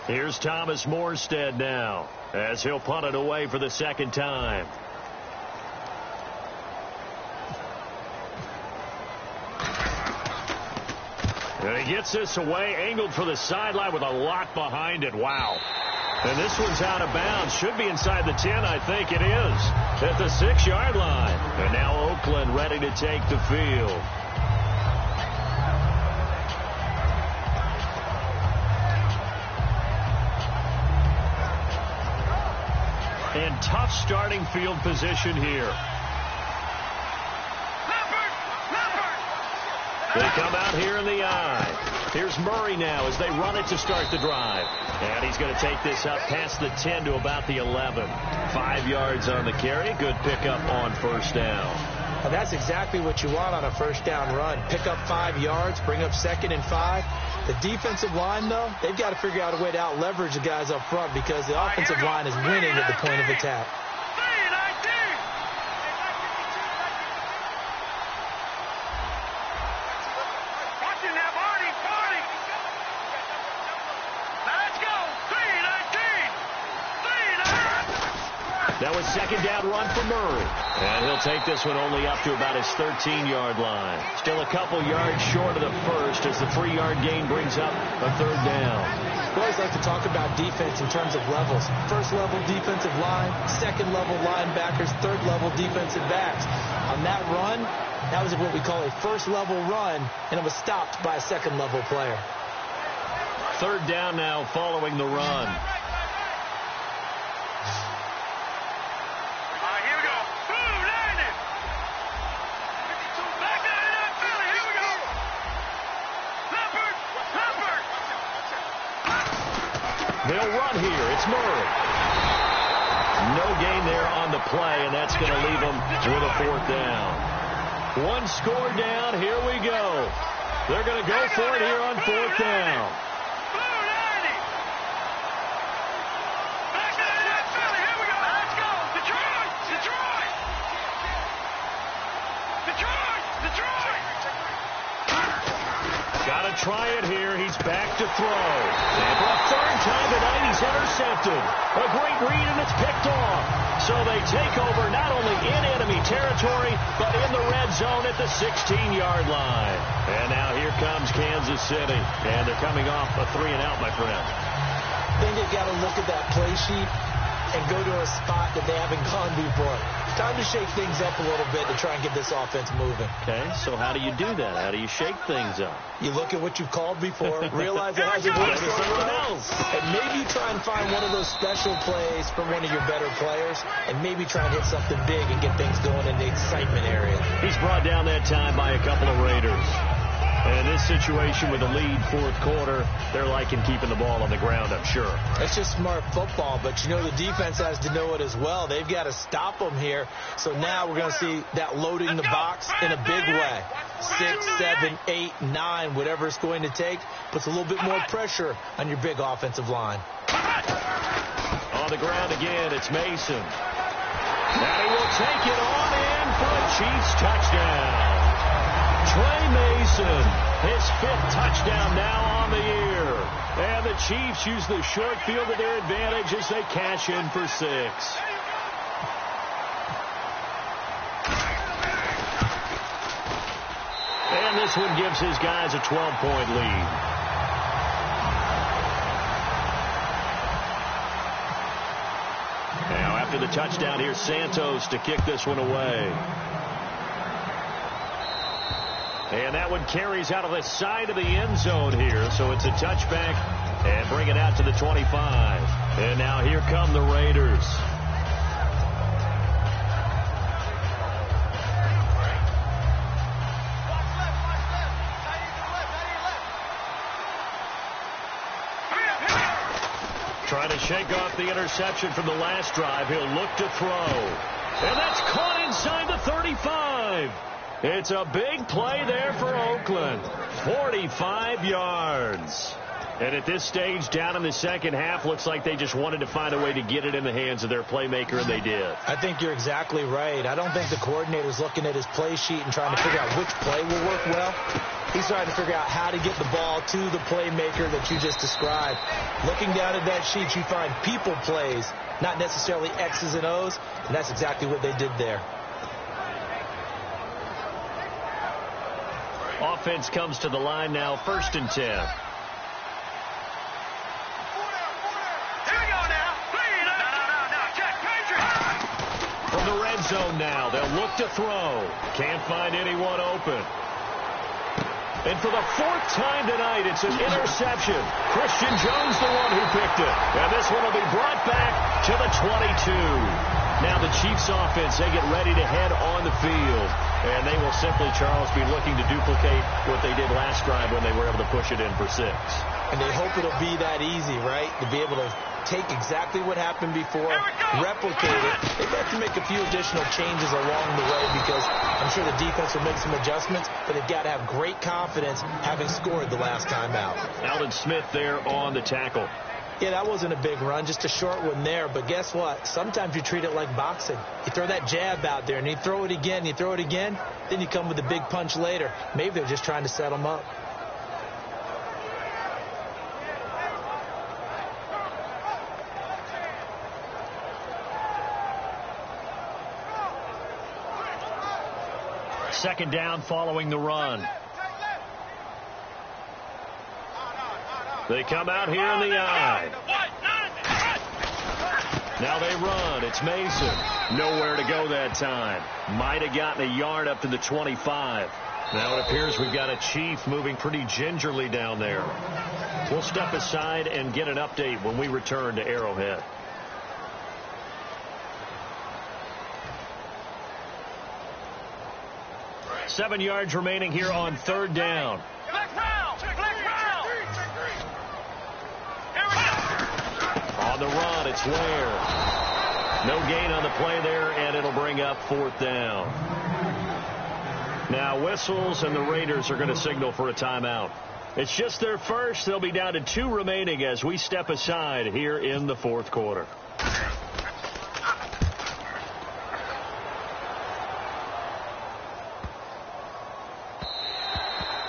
Here's Thomas Morstead now as he'll punt it away for the 2nd time. And he gets this away, angled for the sideline with a lot behind it. Wow. And this one's out of bounds. Should be inside the 10, I think it is. At the 6-yard line. And now Oakland ready to take the field. And tough starting field position here. They come out here in the eye. Here's Murray now as they run it to start the drive. And he's going to take this up past the 10 to about the 11. 5 yards on the carry. Good pickup on first down. And that's exactly what you want on a first down run. Pick up 5 yards, bring up 2nd and 5. The defensive line, though, they've got to figure out a way to out-leverage the guys up front because the offensive line is winning at the point of attack. That was 2nd down run for Murray. And he'll take this one only up to about his 13-yard line. Still a couple yards short of the first as the 3-yard gain brings up a 3rd down. We always like to talk about defense in terms of levels. 1st-level defensive line, 2nd-level linebackers, 3rd-level defensive backs. On that run, that was what we call a 1st-level run, and it was stopped by a 2nd-level player. 3rd down now following the run. They'll run here. It's Murray. No gain there on the play, and that's going to leave them with a 4th down. 1 score down. Here we go. They're going to go for it here on 4th down. Got to try it here. He's back to throw. And for a 3rd time tonight, he's intercepted. A great read, and it's picked off. So they take over not only in enemy territory, but in the red zone at the 16-yard line. And now here comes Kansas City. And they're coming off a 3-and-out, my friend. I think they've got to look at that play sheet and go to a spot that they haven't gone before. Time to shake things up a little bit to try and get this offense moving. Okay, so how do you do that? How do you shake things up? You look at what you've called before, realize it hasn't worked so well, and maybe try and find one of those special plays from one of your better players, and maybe try and hit something big and get things going in the excitement area. He's brought down that time by a couple of Raiders. And in this situation with a lead 4th quarter, they're liking keeping the ball on the ground, I'm sure. It's just smart football, but you know the defense has to know it as well. They've got to stop them here. So now we're going to see that loading the box in a big way. 6, 7, 8, 9, whatever it's going to take, puts a little bit more pressure on your big offensive line. On the ground again, it's Mason. And he will take it on in for a Chiefs touchdown. Trey Mason, his 5th touchdown now on the year. And the Chiefs use the short field to their advantage as they cash in for 6. And this one gives his guys a 12-point lead. Now after the touchdown, here's Santos to kick this one away. And that one carries out of the side of the end zone here. So it's a touchback and bring it out to the 25. And now here come the Raiders. Trying to shake off the interception from the last drive. He'll look to throw. And that's caught inside the 35. It's a big play there for Oakland. 45 yards. And at this stage, down in the second half, looks like they just wanted to find a way to get it in the hands of their playmaker, and they did. I think you're exactly right. I don't think the coordinator's looking at his play sheet and trying to figure out which play will work well. He's trying to figure out how to get the ball to the playmaker that you just described. Looking down at that sheet, you find people plays, not necessarily X's and O's, and that's exactly what they did there. Offense comes to the line now, 1st and 10. Here we go now. Please. No. Check. Patriot. From the red zone now, they'll look to throw. Can't find anyone open. And for the 4th time tonight, it's an interception. Christian Jones, the one who picked it. And this one will be brought back to the 22. Now the Chiefs offense, they get ready to head on the field. And they will simply, Charles, be looking to duplicate what they did last drive when they were able to push it in for 6. And they hope it'll be that easy, right? To be able to take exactly what happened before, replicate it. They've got to make a few additional changes along the way because I'm sure the defense will make some adjustments, but they've got to have great confidence having scored the last time out. Alden Smith there on the tackle. Yeah, that wasn't a big run, just a short one there. But guess what? Sometimes you treat it like boxing. You throw that jab out there, and you throw it again, then you come with a big punch later. Maybe they're just trying to set them up. Second down following the run. They come out here in the eye. Now they run. It's Mason. Nowhere to go that time. Might have gotten a yard up to the 25. Now it appears we've got a Chief moving pretty gingerly down there. We'll step aside and get an update when we return to Arrowhead. Seven yards remaining here on 3rd down. On the run, it's Ware. No gain on the play there, and it'll bring up 4th down. Now whistles, and the Raiders are going to signal for a timeout. It's just their first. They'll be down to 2 remaining as we step aside here in the 4th quarter.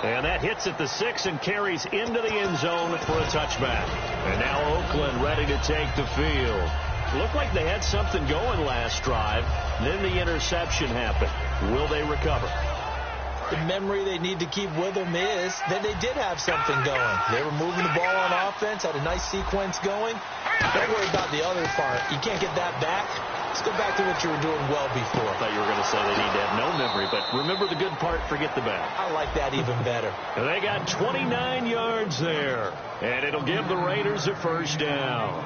And that hits at the 6 and carries into the end zone for a touchback. And now Oakland ready to take the field. Looked like they had something going last drive. Then the interception happened. Will they recover? The memory they need to keep with them is that they did have something going. They were moving the ball on offense, had a nice sequence going. Don't worry about the other part. You can't get that back. Let's go back to what you were doing well before. I thought you were going to say they need to have no memory, but remember the good part, forget the bad. I like that even better. They got 29 yards there, and it'll give the Raiders a 1st down.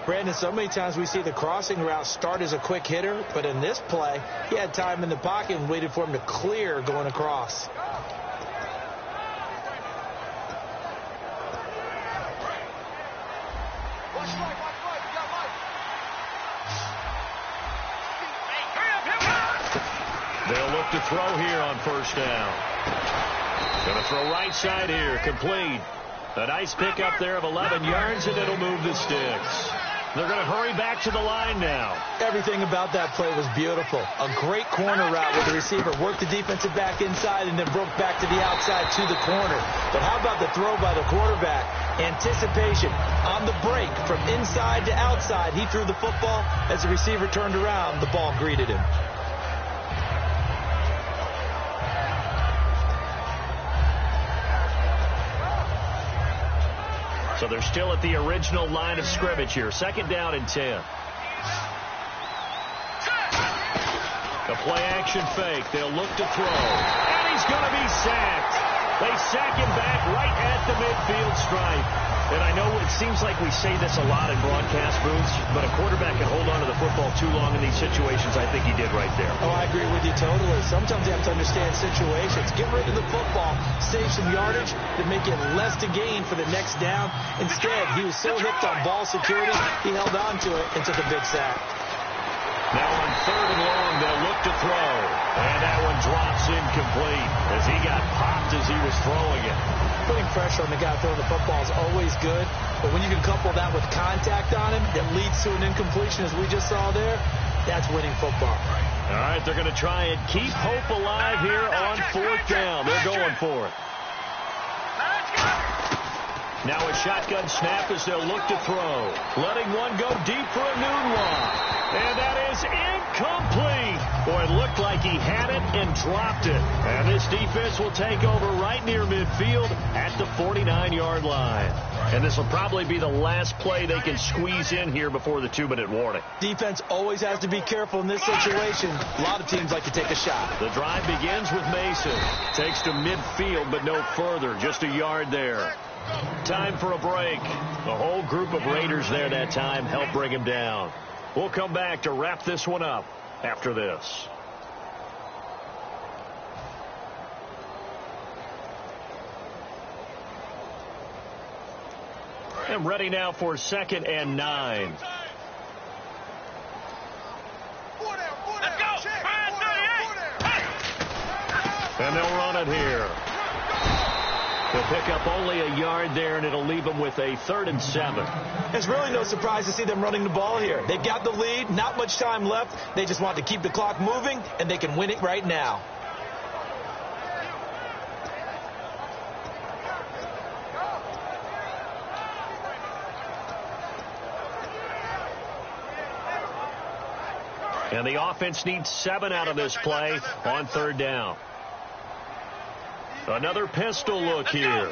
Brandon, so many times we see the crossing route start as a quick hitter, but in this play, he had time in the pocket and waited for him to clear going across. They'll look to throw here on 1st down. Going to throw right side here, complete. A nice pickup there of 11 yards, and it'll move the sticks. They're going to hurry back to the line now. Everything about that play was beautiful. A great corner route where the receiver worked the defensive back inside and then broke back to the outside to the corner. But how about the throw by the quarterback? Anticipation on the break from inside to outside. He threw the football. As the receiver turned around, the ball greeted him. So they're still at the original line of scrimmage here. 2nd down and 10. The play action fake. They'll look to throw. And he's going to be sacked. They sack him back right at the midfield stripe. And I know it seems like we say this a lot in broadcast booths, but a quarterback can hold on to the football too long in these situations. I think he did right there. Oh, I agree with you totally. Sometimes you have to understand situations. Get rid of the football, save some yardage, then make it less to gain for the next down. Instead, he was so hooked on ball security, he held on to it and took a big sack. Now on 3rd and long, they'll look to throw. And that one drops incomplete as he got popped as he was throwing it. Putting pressure on the guy throwing the football is always good, but when you can couple that with contact on him that leads to an incompletion as we just saw there, that's winning football. All right, they're going to try and keep hope alive here on 4th down. They're going for it. Now a shotgun snap as they'll look to throw. Letting one go deep for a noon walk. And that is incomplete. complete. Boy, it looked like he had it and dropped it. And this defense will take over right near midfield at the 49-yard line. And this will probably be the last play they can squeeze in here before the 2-minute warning. Defense always has to be careful in this situation. A lot of teams like to take a shot. The drive begins with Mason. Takes to midfield, but no further. Just a yard there. Time for a break. The whole group of Raiders there that time helped bring him down. We'll come back to wrap this one up after this. And ready now for 2nd and 9. Let's go. And they'll run it here. They'll pick up only a yard there, and it'll leave them with a 3rd and 7. It's really no surprise to see them running the ball here. They've got the lead, not much time left. They just want to keep the clock moving, and they can win it right now. And the offense needs 7 out of this play on 3rd down. Another pistol look here.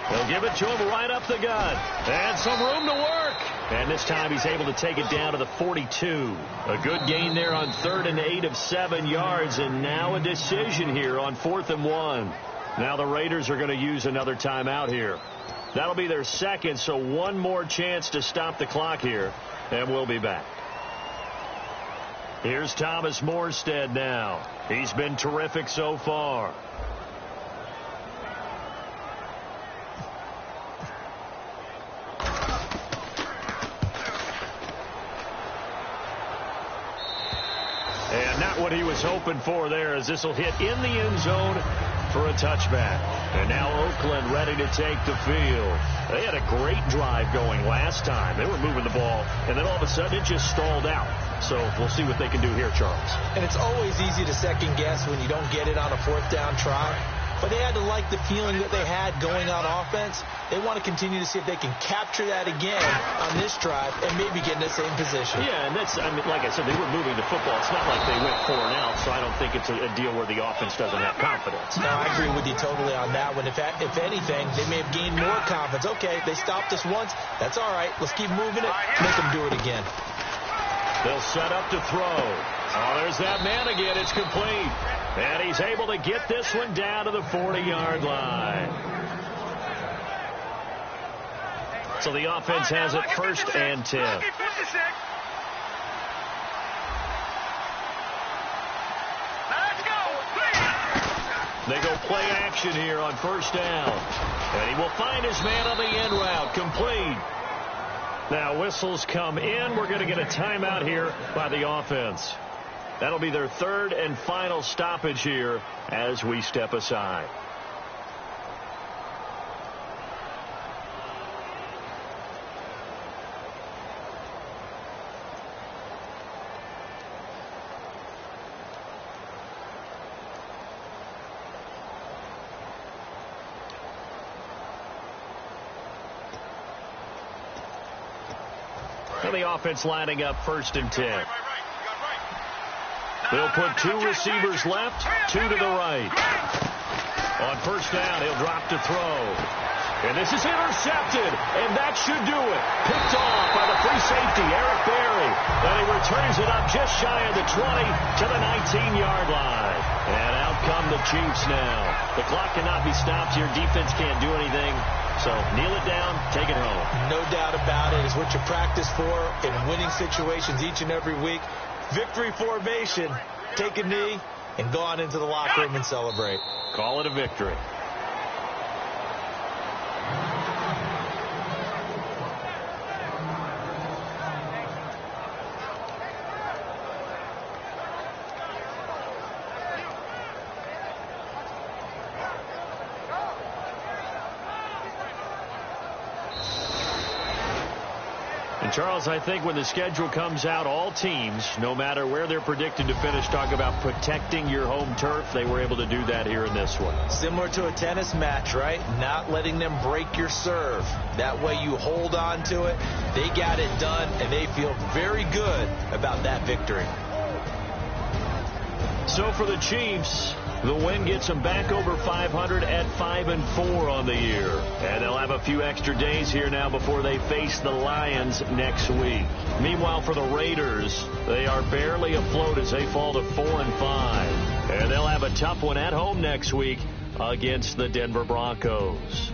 They'll give it to him right up the gut. And some room to work. And this time he's able to take it down to the 42. A good gain there on 3rd and 8 of 7 yards. And now a decision here on 4th and 1. Now the Raiders are going to use another timeout here. That'll be their 2nd, so one more chance to stop the clock here, and we'll be back. Here's Thomas Morstead now. He's been terrific so far. And not what he was hoping for there, as this will hit in the end zone for a touchback. And now Oakland ready to take the field. They had a great drive going last time. They were moving the ball, and then all of a sudden it just stalled out. So we'll see what they can do here, Charles. And it's always easy to second guess when you don't get it on a 4th down try. But they had to like the feeling that they had going on offense. They want to continue to see if they can capture that again on this drive and maybe get in the same position. Yeah, and that's, I mean, like I said, they were moving the football. It's not like they went 4 and out, so I don't think it's a deal where the offense doesn't have confidence. No, I agree with you totally on that one. If anything, they may have gained more confidence. Okay, they stopped us once. That's all right. Let's keep moving it. Make them do it again. They'll set up to throw. Oh, there's that man again. It's complete. And he's able to get this one down to the 40-yard line. So the offense has it 1st and 10. They go play action here on 1st down. And he will find his man on the end route. Complete. Now whistles come in. We're going to get a timeout here by the offense. That'll be their 3rd and final stoppage here as we step aside. And the offense lining up 1st and 10. They'll put 2 receivers left, 2 to the right. On 1st down, he'll drop to throw. And this is intercepted, and that should do it. Picked off by the free safety, Eric Berry. And he returns it up just shy of the 20 to the 19-yard line. And out come the Chiefs now. The clock cannot be stopped here. Defense can't do anything. So kneel it down, take it home. No doubt about it. It's what you practice for in winning situations each and every week. Victory formation. Take a knee and go on into the locker room and celebrate. Call it a victory. And Charles, I think when the schedule comes out, all teams, no matter where they're predicted to finish, talk about protecting your home turf. They were able to do that here in this one. Similar to a tennis match, right? Not letting them break your serve. That way you hold on to it. They got it done, and they feel very good about that victory. So for the Chiefs, the win gets them back over 500 at 5-4 on the year. And they'll have a few extra days here now before they face the Lions next week. Meanwhile, for the Raiders, they are barely afloat as they fall to 4-5. And they'll have a tough one at home next week against the Denver Broncos.